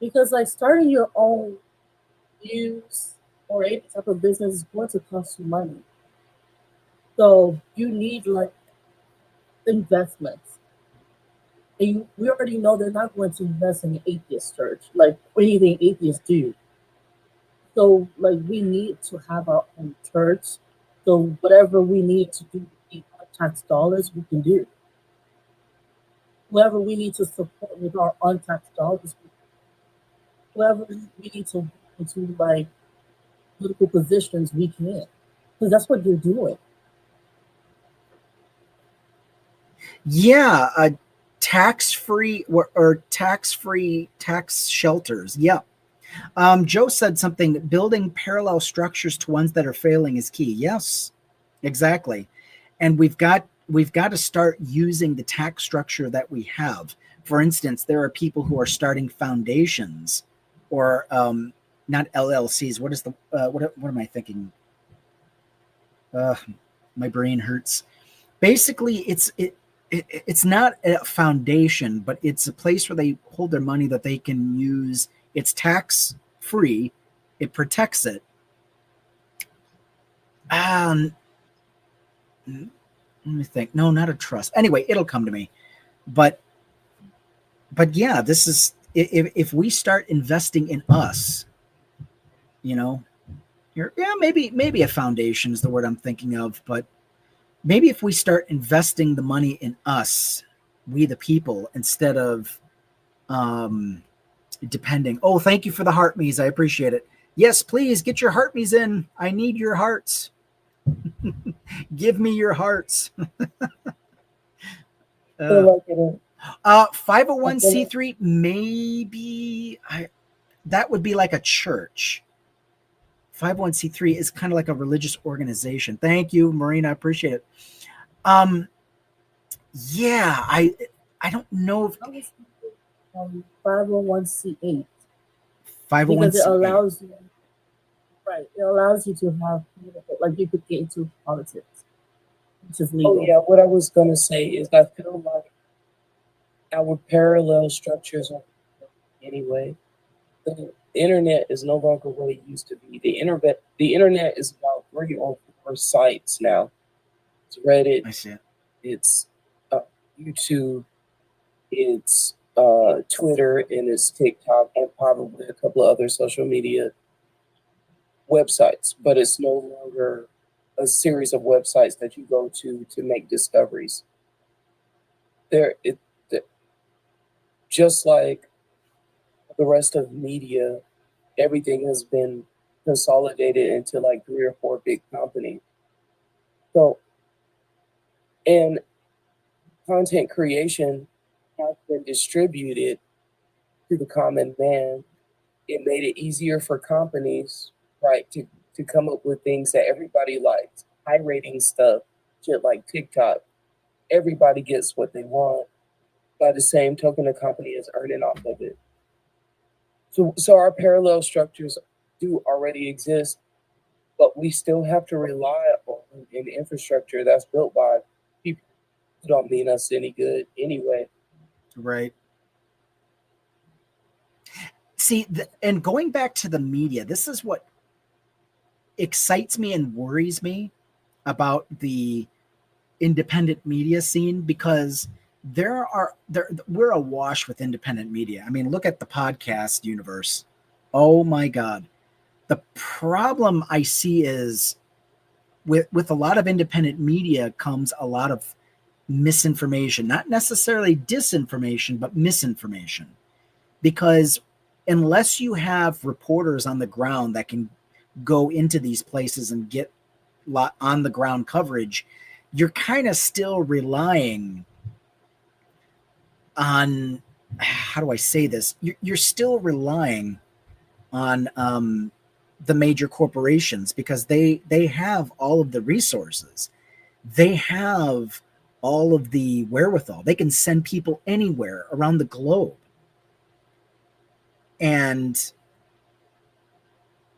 Because like starting your own news or any type of business is going to cost you money. So you need like investments. And we already know they're not going to invest in the atheist church, like anything atheists do. So like we need to have our own church. So whatever we need to do with tax dollars, we can do. Whoever we need to support with our untaxed dollars, whoever we need to into like political positions, we can. Because that's what you're doing. Yeah, tax-free or tax-free tax shelters. Yeah. Joe said something, building parallel structures to ones that are failing is key. Yes, exactly. And we've got to start using the tax structure that we have. For instance, there are people who are starting foundations or not LLCs. What is the what am I thinking? My brain hurts. Basically, it's not a foundation, but it's a place where they hold their money that they can use. It's tax free. It protects it. Let me think. No, not a trust. Anyway, it'll come to me. But yeah, this is if we start investing in us, you know, yeah, maybe a foundation is the word I'm thinking of, but maybe if we start investing the money in us, we the people, instead of depending. Oh, thank you for the heart me's. I appreciate it. Yes, please get your heart me's in. I need your hearts. Give me your hearts. Feel like it. I feel like 501c3, maybe that would be like a church. 501c3 is kind of like a religious organization. Thank you, Marina. I appreciate it. Yeah, I don't know if I was thinking 501c8 because it 501c8. allows you, right? It allows you to have like you could get into politics, which is Oh legal. yeah, what I was gonna say is I feel like our parallel structures are anyway. The internet is no longer what it used to be. The internet is about 3 or 4 sites now. It's Reddit, I see it. it's uh, YouTube, it's Twitter, and it's TikTok, and probably a couple of other social media websites. But it's no longer a series of websites that you go to make discoveries. There, just like the rest of media, everything has been consolidated into like 3 or 4 big companies. So, and content creation has been distributed to the common man. It made it easier for companies, right, to come up with things that everybody likes. High rating stuff, shit like TikTok. Everybody gets what they want. By the same token, the company is earning off of it. So our parallel structures do already exist, but we still have to rely on an infrastructure that's built by people who don't mean us any good anyway. Right. See, and going back to the media, this is what excites me and worries me about the independent media scene, because we're awash with independent media. I mean, look at the podcast universe. Oh my God. The problem I see is with a lot of independent media comes a lot of misinformation, not necessarily disinformation, but misinformation. Because unless you have reporters on the ground that can go into these places and get on the ground coverage, you're kind of still relying on, how do I say this? You're still relying on the major corporations, because they have all of the resources. They have all of the wherewithal. They can send people anywhere around the globe. And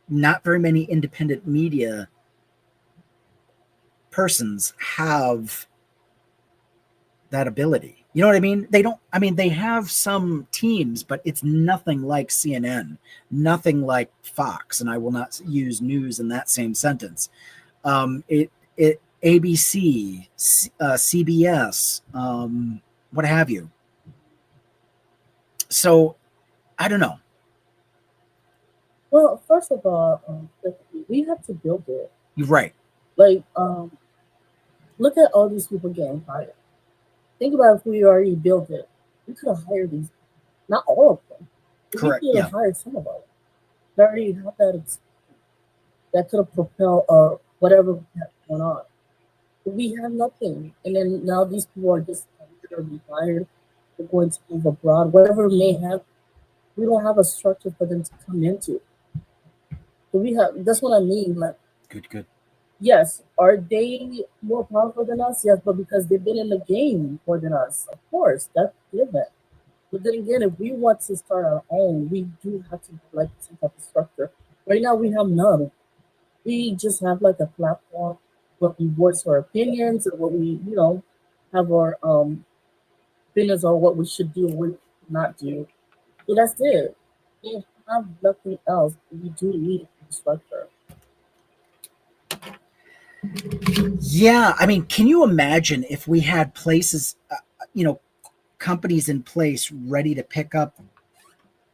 not very many independent media persons have that ability. You know what I mean? They don't, I mean, they have some teams, but it's nothing like CNN, nothing like Fox, and I will not use news in that same sentence. It ABC, CBS, what have you. So I don't know. Well, first of all, we have to build it. You're right. Like, look at all these people getting hired. Think about if we already built it. We could have hired these, not all of them. But Correct. We could have hired some of them. They already have that experience that could have propelled whatever we have going on. But we have nothing. And then now these people are just literally hired. They're going to move abroad. Whatever we may have, we don't have a structure for them to come into. So we have, that's what I mean. Like, Good. yes, are they more powerful than us? Yes, but because they've been in the game more than us, of course, that's given. But then again, if we want to start our own, we do have to like some type of structure. Right now, we have none. We just have like a platform where we voice our opinions and what we, have our opinions on what we should do and what we should not do. So that's it. We have nothing else. We do need a structure. Yeah, I mean, can you imagine if we had places, you know, companies in place ready to pick up,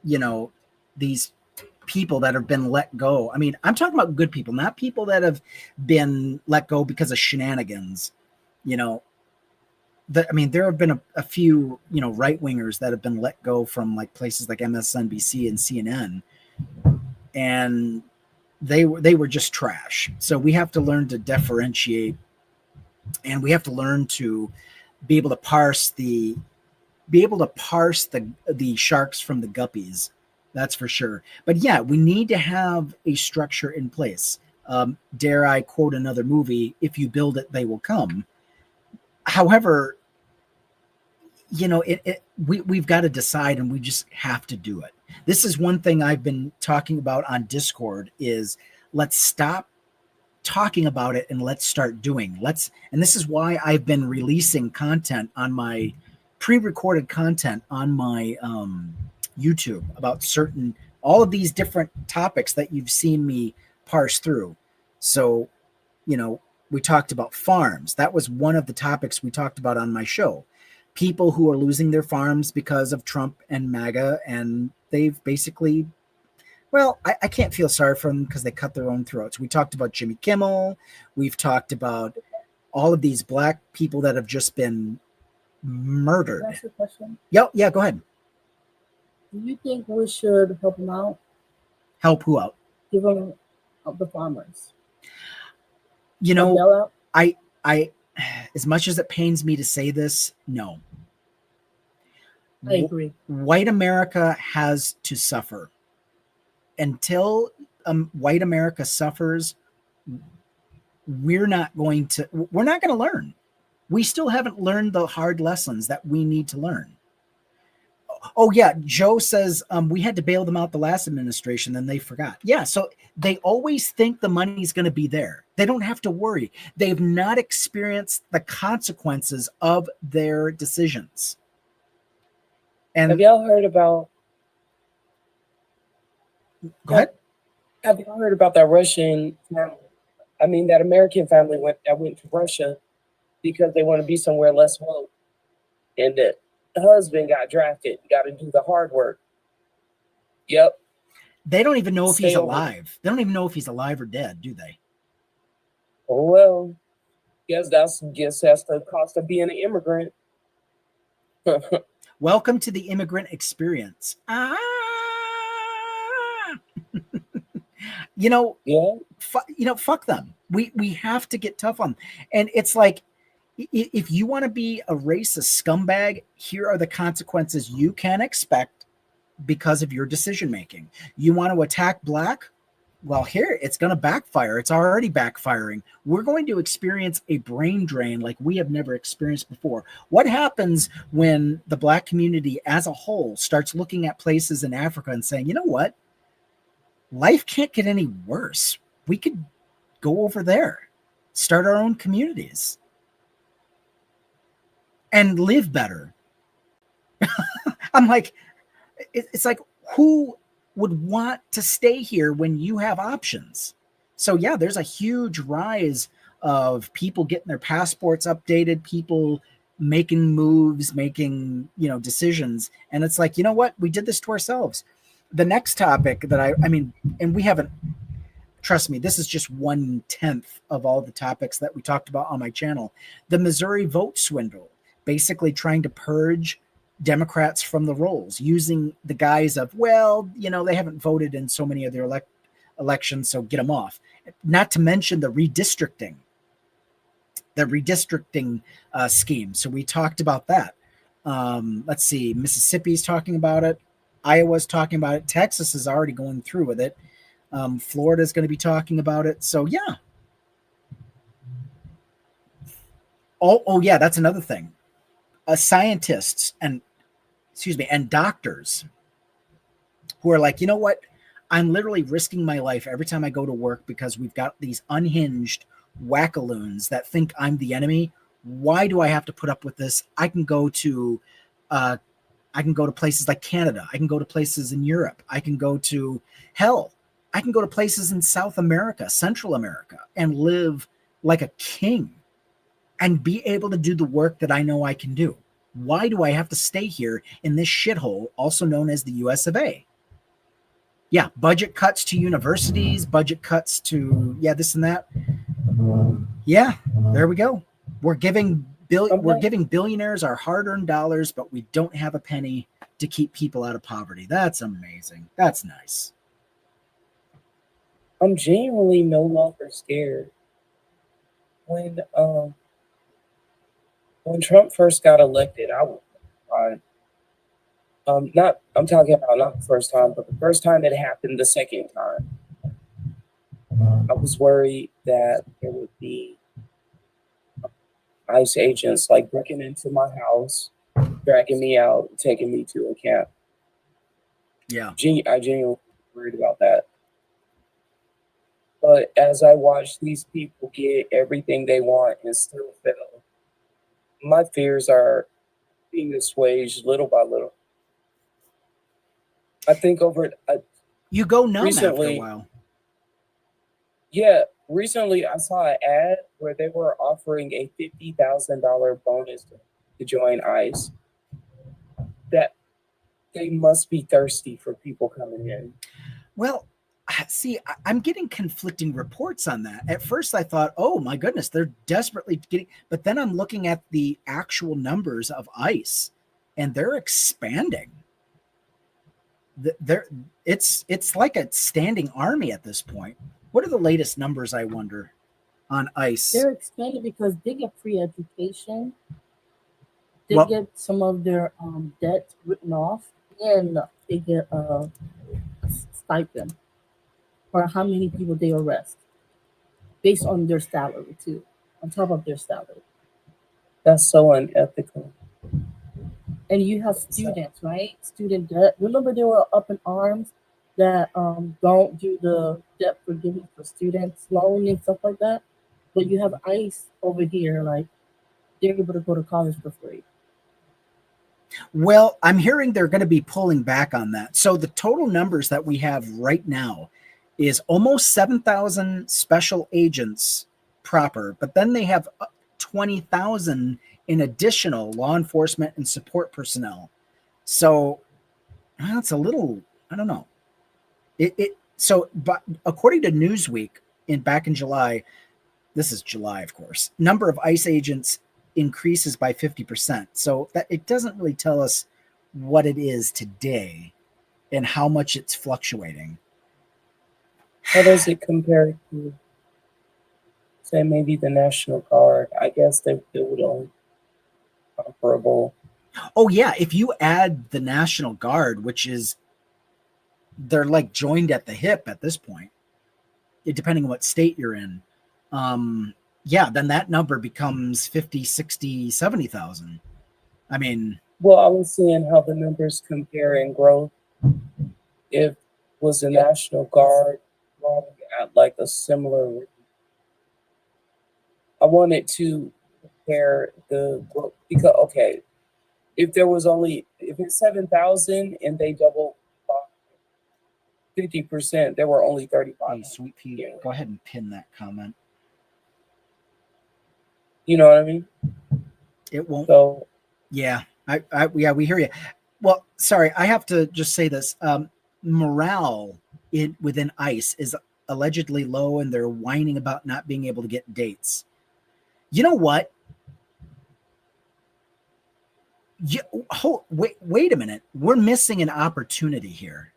you know, these people that have been let go? I mean, I'm talking about good people, not people that have been let go because of shenanigans. You know, I mean, there have been a few, you know, right wingers that have been let go from like places like MSNBC and CNN, and they were just trash. So we have to learn to differentiate, and we have to learn to be able to parse the sharks from the guppies. That's for sure. But yeah, we need to have a structure in place. Dare I quote another movie? If you build it, they will come. However, you know, we've got to decide, and we just have to do it. This is one thing I've been talking about on Discord: is let's stop talking about it and let's start doing. And this is why I've been releasing content on my pre-recorded content on my YouTube about certain all of these different topics that you've seen me parse through. So, you know, we talked about farms. That was one of the topics we talked about on my show. People who are losing their farms because of Trump and MAGA, and they've basically, well, I can't feel sorry for them because they cut their own throats. We talked about Jimmy Kimmel. We've talked about all of these black people that have just been murdered. Can I ask you a question? Yeah, go ahead. Do you think we should help them out? Help who out? Give them the farmers. You A know, bailout? I, as much as it pains me to say this, no. I agree. White America has to suffer. Until white America suffers, we're not going to learn. We still haven't learned the hard lessons that we need to learn. Oh yeah, Joe says we had to bail them out the last administration, then they forgot. Yeah, so they always think the money's going to be there. They don't have to worry. They've not experienced the consequences of their decisions. And have y'all heard about? Go ahead. Have y'all heard about that Russian family? I mean, that American family that went to Russia because they want to be somewhere less woke, and the husband got drafted, got to do the hard work. Yep. They don't even know if Stay he's over. alive. They don't even know if he's alive or dead, do they? Oh well, guess that's the cost of being an immigrant. Welcome to the immigrant experience. You know, Yeah. Fuck them. We have to get tough on them. And it's like, if you want to be a racist scumbag, here are the consequences you can expect because of your decision making. You want to attack black? Well, here it's going to backfire. It's already backfiring. We're going to experience a brain drain like we have never experienced before. What happens when the black community as a whole starts looking at places in Africa and saying, you know what? Life can't get any worse. We could go over there, start our own communities, and live better. I'm like, it's like, who would want to stay here when you have options? So yeah, there's a huge rise of people getting their passports updated, people making moves, making, decisions. And it's like, you know what? We did this to ourselves. The next topic that I mean, and we haven't, trust me, this is just 1/10 of all the topics that we talked about on my channel. The Missouri vote swindle, basically trying to purge Democrats from the rolls using the guise of, well, they haven't voted in so many of their elections, so get them off. Not to mention the redistricting scheme. So we talked about that. Let's see, Mississippi's talking about it. Iowa's talking about it. Texas is already going through with it. Florida's going to be talking about it. So yeah. Oh yeah, that's another thing. Scientists and doctors who are like, you know what? I'm literally risking my life every time I go to work because we've got these unhinged wackaloons that think I'm the enemy. Why do I have to put up with this? I can go to places like Canada. I can go to places in Europe. I can go to places in South America, Central America, and live like a king and be able to do the work that I know I can do. Why do I have to stay here in this shithole, also known as the US of A? Yeah, budget cuts to universities, budget cuts to, yeah, this and that. Yeah, there we go. We're not, giving billionaires our hard-earned dollars, but we don't have a penny to keep people out of poverty. That's amazing. That's nice. I'm genuinely no longer scared. When Trump first got elected, I was fine. Not I'm talking about not the first time, but the first time it happened, the second time, I was worried that there would be ICE agents like breaking into my house, dragging me out, taking me to a camp. Yeah. I genuinely worried about that. But as I watch these people get everything they want and still fail, my fears are being assuaged little by little. I think You go numb after a recently, while. yeah, recently I saw an ad where they were offering a $50,000 bonus to join ICE. That they must be thirsty for people coming in. Well, see, I'm getting conflicting reports on that. At first, I thought, oh my goodness, they're desperately getting, but then I'm looking at the actual numbers of ICE, and they're expanding. It's like a standing army at this point. What are the latest numbers, I wonder, on ICE? They're expanded because they get free education. They Well- get some of their debt written off, and they get a stipend for how many people they arrest based on their salary too, on top of their salary. That's so unethical. And you have students, right? Student debt. Remember, they were up in arms that don't do the debt forgiveness for students loan and stuff like that. But you have ICE over here, like they're able to go to college for free. Well, I'm hearing they're going to be pulling back on that. So the total numbers that we have right now is almost 7,000 special agents proper, but then they have 20,000 in additional law enforcement and support personnel. So that's a little, I don't know. But according to Newsweek back in July, this is July, of course, number of ICE agents increases by 50%. So that it doesn't really tell us what it is today and how much it's fluctuating. How does it compare to, say, maybe the National Guard? I guess they would only comparable. Oh yeah, if you add the National Guard, which is they're like joined at the hip at this point, depending on what state you're in. Yeah, then that number becomes 50, 60, 70,000. I mean, well, I was seeing how the numbers compare in growth. If was the National Guard growing at like a similar rate, I wanted to compare the growth because okay, if it's 7,000 and they double 50%, there were only 35. hey, Sweet Pea, go ahead and pin that comment. You know what I mean? It won't. So yeah, yeah, we hear you. Well, sorry, I have to just say this. Morale within ICE is allegedly low, and they're whining about not being able to get dates. You know what? Wait a minute. We're missing an opportunity here.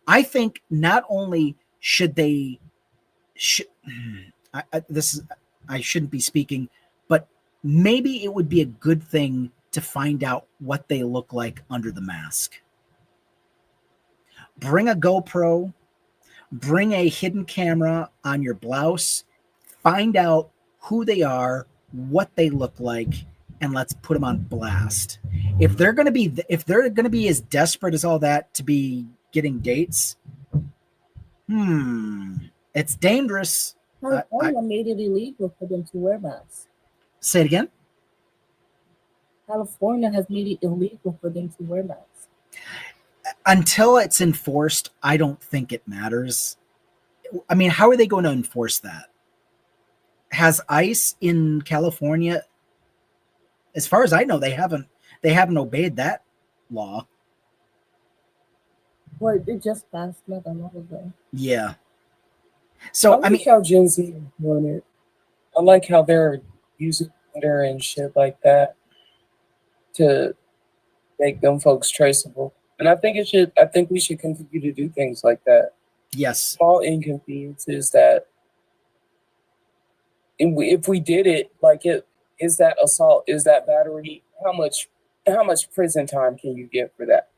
I think not only should they, I shouldn't be speaking, but maybe it would be a good thing to find out what they look like under the mask. Bring a GoPro, bring a hidden camera on your blouse, find out who they are, what they look like, and let's put them on blast. If they're going to be as desperate as all that to be getting dates, it's dangerous. California made it illegal for them to wear masks. Say it again. California has made it illegal for them to wear masks. Until it's enforced, I don't think it matters. I mean, how are they going to enforce that? has ICE in California, as far as I know, they haven't obeyed that law. Well, it just passed not that long ago. Yeah. I So I like mean, how Gen Z is doing it. I like how they're using Twitter and shit like that to make them folks traceable. And I think we should continue to do things like that. yes. Small inconveniences that if we did it, like it is that assault, is that battery, how much prison time can you get for that?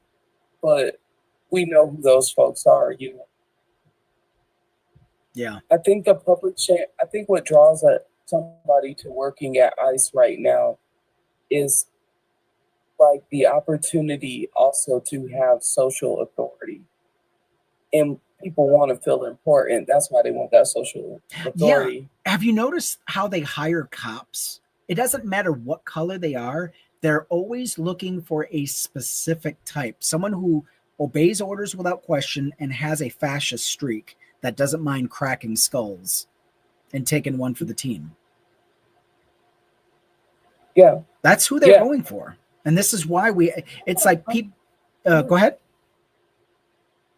But we know who those folks are, you know. Yeah. I think I think what draws somebody to working at ICE right now is like the opportunity also to have social authority. And people want to feel important. That's why they want that social Yeah. authority. Have you noticed how they hire cops? It doesn't matter what color they are, they're always looking for a specific type. Someone who obeys orders without question and has a fascist streak that doesn't mind cracking skulls and taking one for the team. Yeah. That's who they're Yeah. going for. And this is why it's like people, go ahead.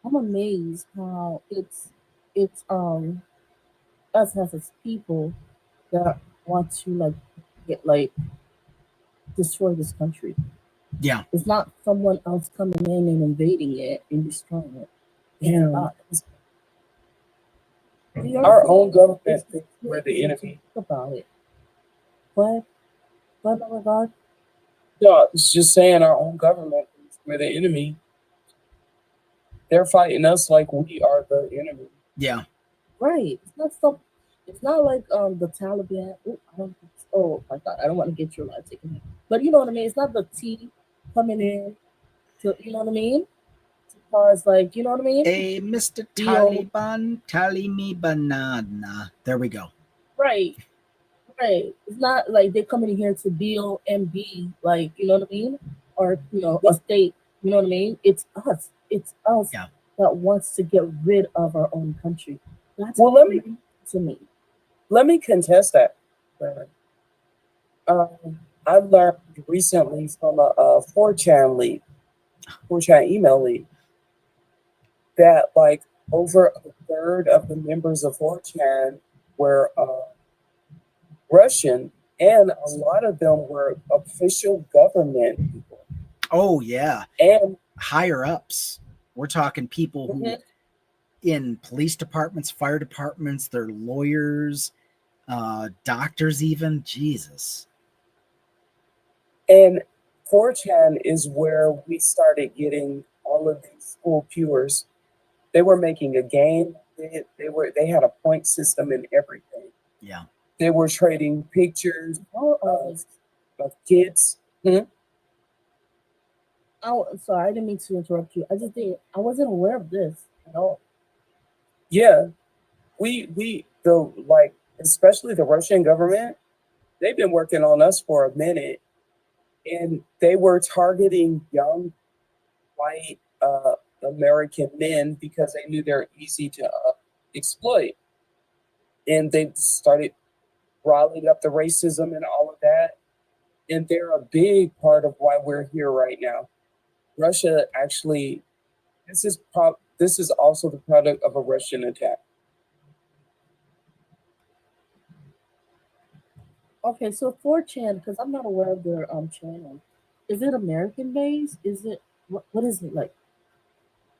I'm amazed how it's us as people that want to like get like destroy this country. Yeah. It's not someone else coming in and invading it and destroying it. It's Yeah. not. Our own government thinks we're the enemy. Think about it. What? Oh my God. No, it's just saying our own government thinks we're the enemy. They're fighting us like we are the enemy. Yeah. Right. It's not like the Taliban. Oh my God, I don't want to get your life taken. But you know what I mean? It's not the T coming in to, you know what I mean? To cause like, you know what I mean? Hey, Mr. Deal. Taliban, tally me banana. There we go. Right. Right. It's not like they're coming in here to deal and be like, you know what I mean? Or, you know, a state, you know what I mean? It's us. It's us Yeah. that wants to get rid of our own country. That's Well, to me. let me contest that. I learned recently from a 4chan leak, 4chan email leak, that like over a third of the members of 4chan were Russian, and a lot of them were official government people. Oh yeah. And higher ups. We're talking people who in police departments, fire departments, they're lawyers, doctors even. Jesus. And 4chan is where we started getting all of these school viewers. They were making a game. They had a point system and everything. Yeah. They were trading pictures of kids. Oh, sorry, I didn't mean to interrupt you. I wasn't aware of this at all. Yeah, especially the Russian government, they've been working on us for a minute, and they were targeting young white American men because they knew they're easy to exploit, and they started riling up the racism and all of that, and they're a big part of why we're here right now. Russia actually, this is also the product of a Russian attack. Okay, so 4chan, because I'm not aware of their channel. Is it American based? Is it what is it like?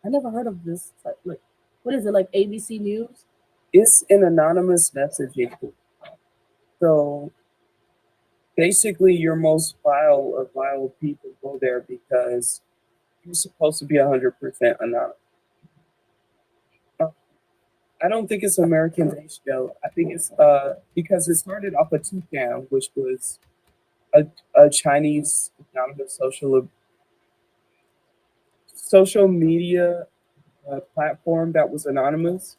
I never heard of this type. Like, what is it like? ABC News? It's an anonymous messaging tool. So basically, your most vile people go there because you're supposed to be 100% anonymous. I don't think it's American based, Joe. I think it's because it started off of Toucan, which was a Chinese anonymous social media platform that was anonymous,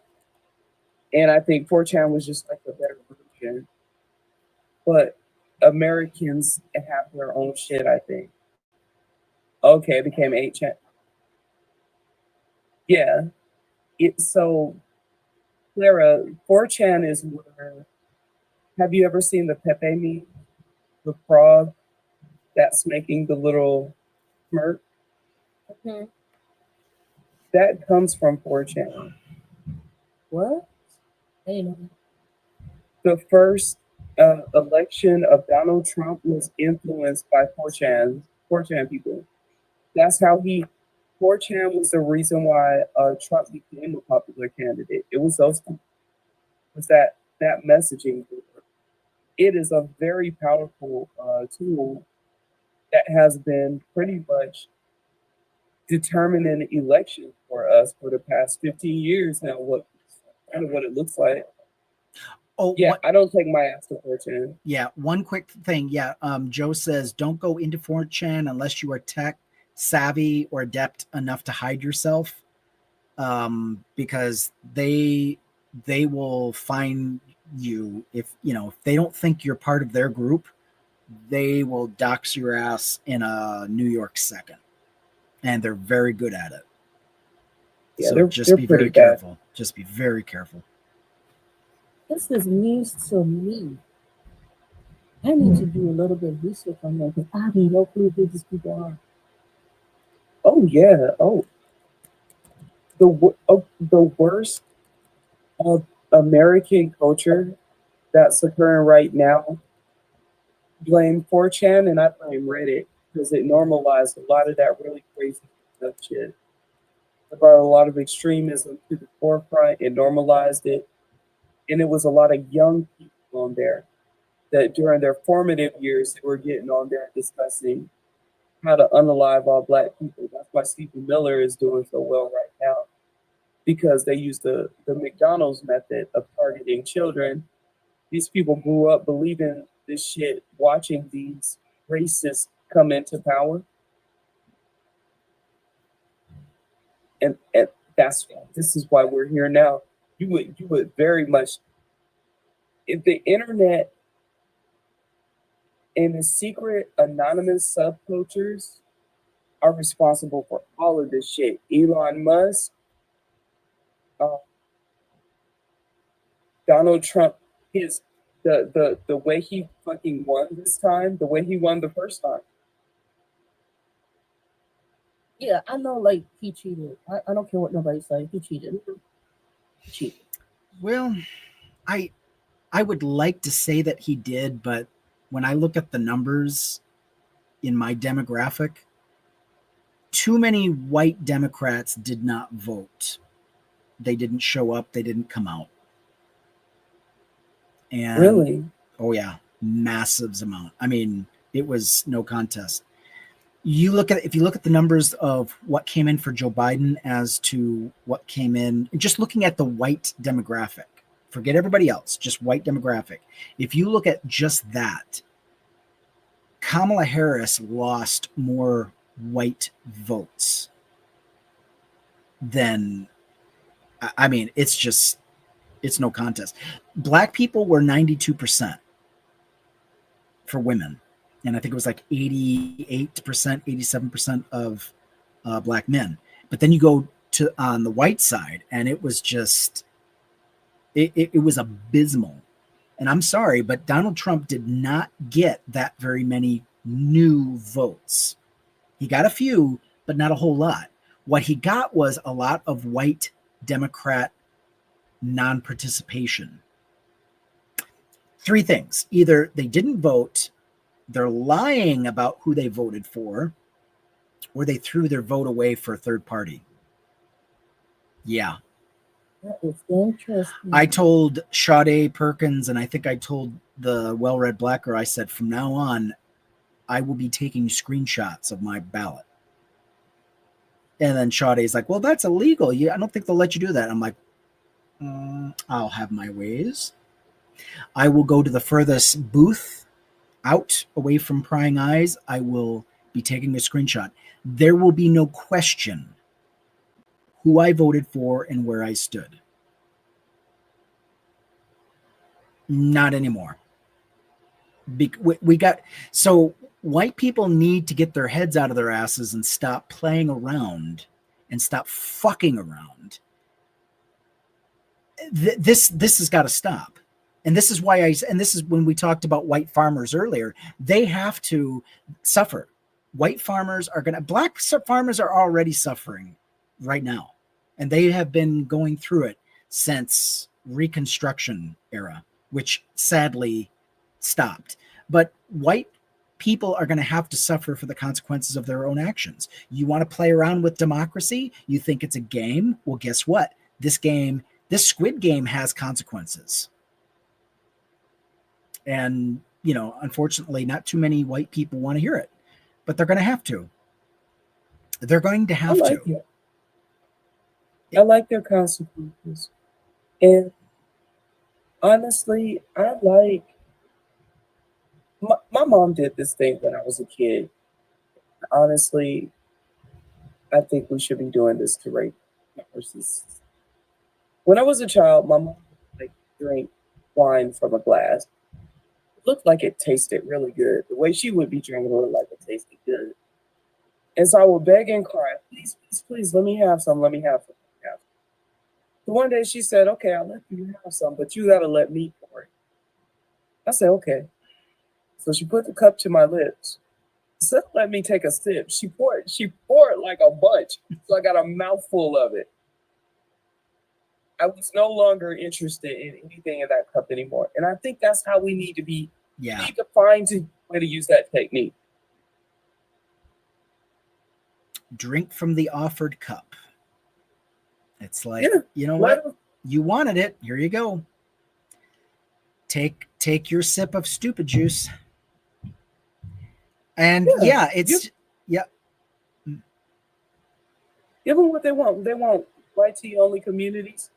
and I think 4chan was just like a better version. But Americans have their own shit, I think. Okay, it became 8chan. Yeah. So Clara, 4chan is where Have you ever seen the Pepe meme, the frog that's making the little smirk? Mhm. That comes from 4chan. What? I didn't know. The first election of Donald Trump was influenced by 4chan people. That's how he. 4chan was the reason why Trump became a popular candidate. It was those. Was that messaging board. It is a very powerful tool that has been pretty much determining elections for us for the past 15 years now. What kind of what it looks like. Oh, Yeah, what? I don't take my ass to 4chan. Yeah, one quick thing. Yeah, Joe says don't go into 4chan unless you are tech savvy or adept enough to hide yourself, because they will find you if if they don't think you're part of their group, they will dox your ass in a New York second, and they're very good at it. Yeah, So just they're be pretty very bad. careful. Just be very careful. This is news to me. I need to do a little bit of research on that because I have no clue who these people are. Oh yeah. Oh, the worst of American culture that's occurring right now. Blame 4chan and I blame Reddit because it normalized a lot of that really crazy stuff shit. It brought a lot of extremism to the forefront. It normalized it, and it was a lot of young people on there that during their formative years they were getting on there discussing how to unalive all black people. That's why Stephen Miller is doing so well right now because they use the McDonald's method of targeting children. These people grew up believing this shit, watching these racists come into power, and that's this is why we're here now. You would very much if the internet and the secret anonymous subcultures are responsible for all of this shit. Elon Musk, uh, Donald Trump, his the way he fucking won this time, the way he won the first time. Yeah, I know, like, he cheated. I don't care what nobody says. He cheated. He cheated. Well, I I would like to say that he did, but when I look at the numbers in my demographic, too many white Democrats did not vote. They didn't show up, they didn't come out. And Really? oh yeah, massive amount. I mean, it was no contest. If you look at the numbers of what came in for Joe Biden as to what came in, just looking at the white demographic, forget everybody else, just white demographic. If you look at just that, Kamala Harris lost more white votes than, I mean, it's no contest. Black people were 92% for women. And I think it was like 88%, 87% of black men. But then you go to on the white side, and it was just, it was abysmal. And I'm sorry, but Donald Trump did not get that very many new votes. He got a few, but not a whole lot. What he got was a lot of white Democrat non participation. Three things: either they didn't vote, they're lying about who they voted for, or they threw their vote away for a third party. Yeah. That is interesting. I told Sade Perkins, and I think I told the well read blacker, I said, from now on, I will be taking screenshots of my ballot. And then Sade's like, well, that's illegal. I don't think they'll let you do that. I'm like, I'll have my ways. I will go to the furthest booth out away from prying eyes. I will be taking a screenshot. There will be no question who I voted for and where I stood. Not anymore. We got, so white people need to get their heads out of their asses and stop playing around and stop fucking around. This has got to stop. And this is why and this is when we talked about white farmers earlier. They have to suffer. White farmers are black farmers are already suffering right now. And they have been going through it since Reconstruction era, which sadly stopped. But white people are going to have to suffer for the consequences of their own actions. You want to play around with democracy? You think it's a game? Well, guess what? This Squid Game has consequences. And, unfortunately, not too many white people want to hear it, but they're going to have to. They're going to have to. It. I like their consequences. And honestly, my mom did this thing when I was a kid. Honestly, I think we should be doing this to rape horses. When I was a child, my mom would drink wine from a glass. It looked like it tasted really good. The way she would be drinking it looked like it tasted good. And so I would beg and cry, please, please, please, let me have some, let me have some. So one day she said, okay, I'll let you have some, but you got to let me pour it. I said, okay. So she put the cup to my lips. Instead of let me take a sip, she poured like a bunch. So I got a mouthful of it. I was no longer interested in anything in that cup anymore. And I think that's how we need to be. Yeah. We need to find a way to use that technique. Drink from the offered cup. It's like, you know what? You wanted it. Here you go. Take your sip of stupid juice. And it's give them what they want. They want white tea only communities.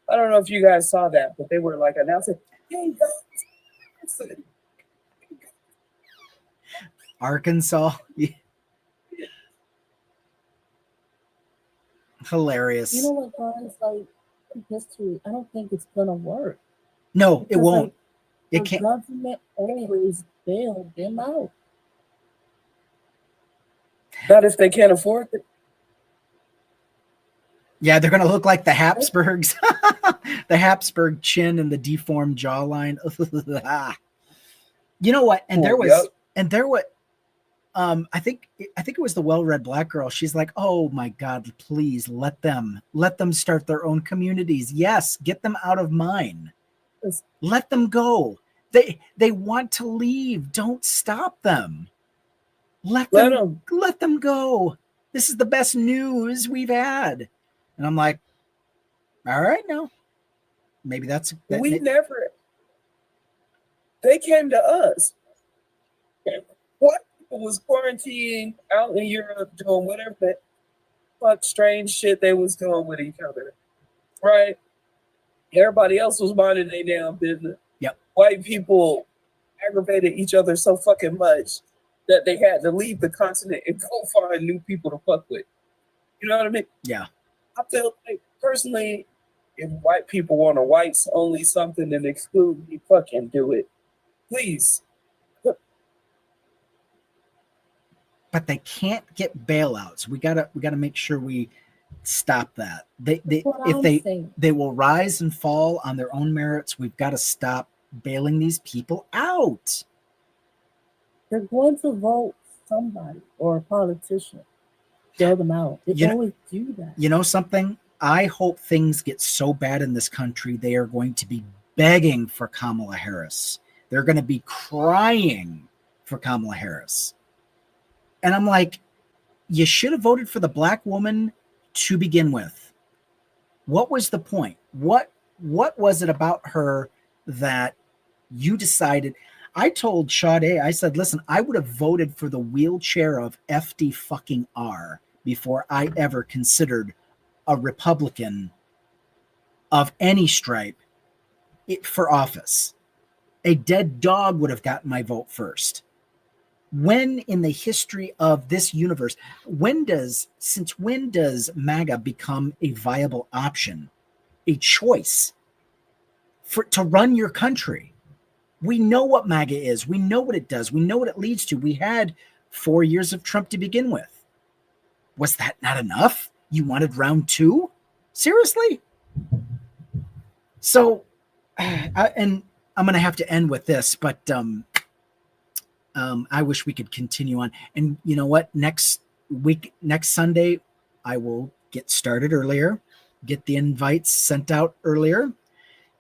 I don't know if you guys saw that, but they were like announcing, hey guys. Arkansas. Hilarious. You know what, guys? Like history, I don't think it's gonna work. No, because, it won't. The it can't. Government always bailed them out. Not if they can't afford it. Yeah, they're gonna look like the Habsburgs, the Habsburg chin and the deformed jawline. You know what? And there was. I think it was the well-read black girl. She's like, oh my God, please let them start their own communities. Yes, get them out of mine. Let them go. They want to leave. Don't stop them. Let them go. This is the best news we've had. And I'm like, all right, now maybe they came to us. What? Was quarantining out in Europe doing whatever that fuck strange shit they was doing with each other, right? Everybody else was minding their damn business. Yep. White people aggravated each other so fucking much that they had to leave the continent and go find new people to fuck with. You know what I mean? Yeah. I feel like personally, if white people want a whites only something and exclude me, fucking do it, please. But they can't get bailouts. We gotta make sure we stop that. They will rise and fall on their own merits. We've got to stop bailing these people out. They're going to vote somebody or a politician. Bail them out. They always do that. You know something? I hope things get so bad in this country they are going to be begging for Kamala Harris. They're going to be crying for Kamala Harris. And I'm like, you should have voted for the black woman to begin with. What was the point? What was it about her that you decided? I told Sade, I said, listen, I would have voted for the wheelchair of FD fucking R before I ever considered a Republican of any stripe for office. A dead dog would have gotten my vote first. When in the history of this universe, since when does MAGA become a viable option, a choice to run your country? We know what MAGA is. We know what it does. We know what it leads to. We had 4 years of Trump to begin with. Was that not enough? You wanted round 2? Seriously? So, and I'm going to have to end with this, but I wish we could continue on. And you know what? Next Sunday, I will get started earlier, get the invites sent out earlier.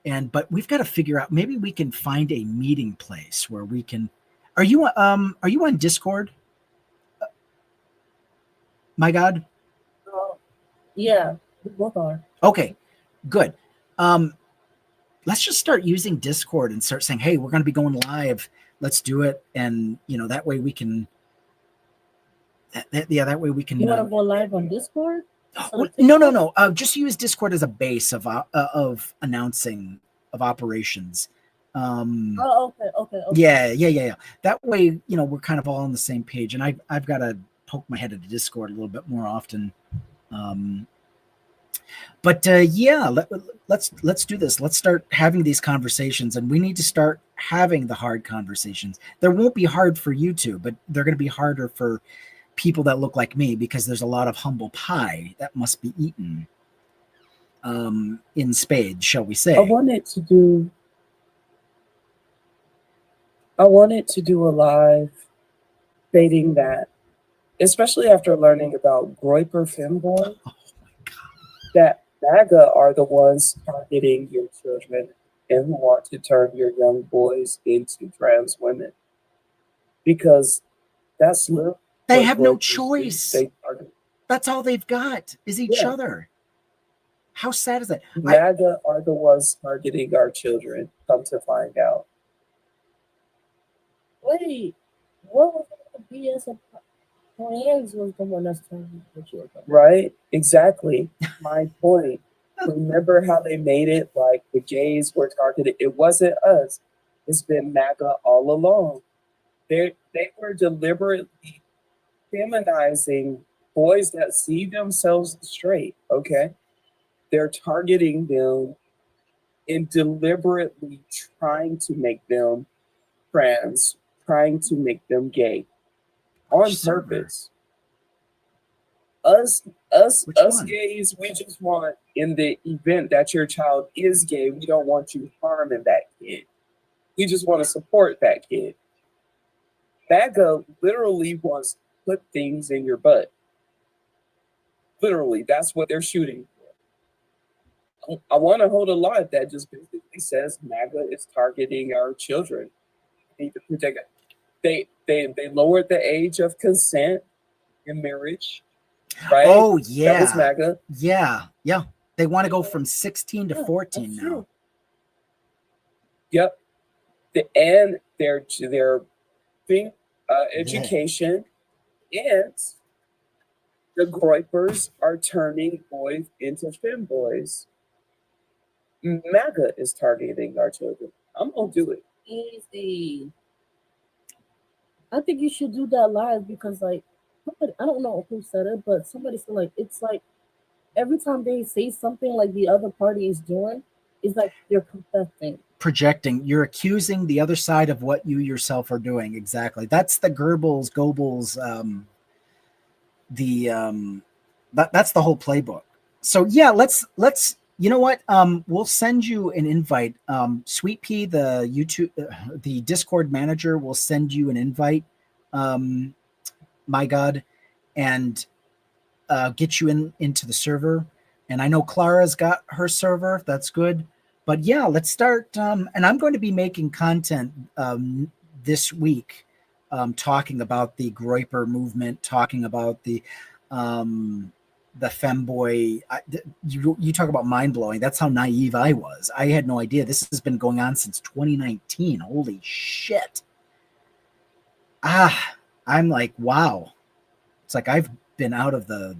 But we've got to figure out, maybe we can find a meeting place where we can. Are you on Discord? My God. Yeah, we both are. Okay, good. Let's just start using Discord and start saying, hey, we're going to be going live. Let's do it. And, that way we can, that way we can. You want to go live on Discord? No. Just use Discord as a base of announcing of operations. Okay. Yeah. That way, we're kind of all on the same page. And I've got to poke my head into Discord a little bit more often. But let's do this. Let's start having these conversations, and we need to start having the hard conversations. There won't be hard for you two, but they're going to be harder for people that look like me, because there's a lot of humble pie that must be eaten in spades, shall we say. I wanted to do a live stating that, especially after learning about Groyper Femboy, that MAGA are the ones targeting your children and who want to turn your young boys into trans women. Because that's literally they have no choice. That's all they've got is each other. How sad is that? MAGA are the ones targeting our children, come to find out. Wait, what was the BS of trans was the one that's turning the children? Right? Exactly. My point. Remember how they made it like the gays were targeted? It wasn't us. It's been MAGA all along. They were deliberately feminizing boys that see themselves straight, okay? They're targeting them and deliberately trying to make them trans, trying to make them gay on purpose. Us gays, we just want, in the event that your child is gay, we don't want you harming that kid. We just want to support that kid. MAGA literally wants to put things in your butt. Literally, that's what they're shooting for. I want to hold a line that just basically says MAGA is targeting our children. They need to protect it. They lowered the age of consent in marriage. Right? Oh, yeah. That was MAGA. Yeah. They want to go from 16 to 14 now. True. Yep. And their education, and the Groypers are turning boys into femboys. MAGA is targeting our children. I'm going to do it. Easy. I think you should do that live because, like, I don't know who said it, but somebody said, like, it's like every time they say something like the other party is doing, it's like they're confessing. Projecting. You're accusing the other side of what you yourself are doing. Exactly. That's the Goebbels, that's the whole playbook. So yeah, let's you know what? We'll send you an invite. Sweet Pea, the YouTube, the Discord manager, will send you an invite. My God, and get you into the server. And I know Clara's got her server. That's good. But yeah, let's start. And I'm going to be making content this week, talking about the Groyper movement, talking about the femboy. You talk about mind blowing. That's how naive I was. I had no idea. This has been going on since 2019. Holy shit. I'm like, wow. It's like I've been out of the.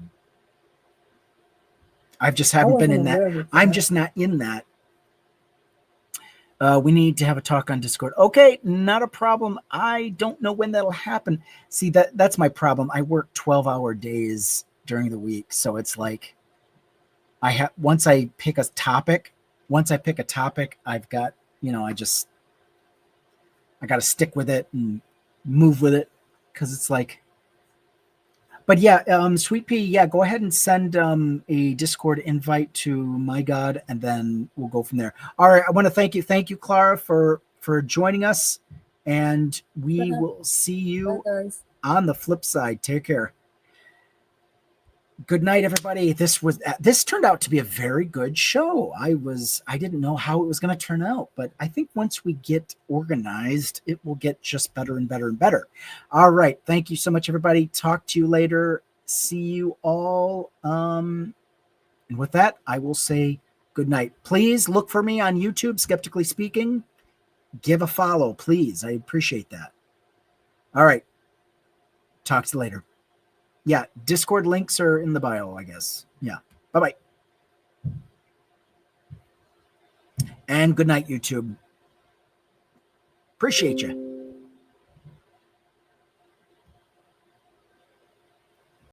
I just haven't been in that. I'm just not in that. We need to have a talk on Discord. Okay, not a problem. I don't know when that'll happen. See, that's my problem. I work 12-hour days during the week, so it's like once I pick a topic, I've got, I got to stick with it and move with it, because it's like But yeah, Sweet Pea, yeah, go ahead and send a Discord invite to my God, and then we'll go from there. All right, I want to thank you, Clara, for joining us, and we will see Bye, you guys. on the flip side. Take care. Good night, everybody. This turned out to be a very good show. I didn't know how it was going to turn out, but I think once we get organized, it will get just better and better and better. All right, thank you so much, everybody. Talk to you later. See you all. And with that, I will say good night. Please look for me on YouTube, Skeptically Speaking. Give a follow, please. I appreciate that. All right. Talk to you later. Yeah, Discord links are in the bio, I guess. Yeah. Bye-bye. And good night, YouTube. Appreciate you.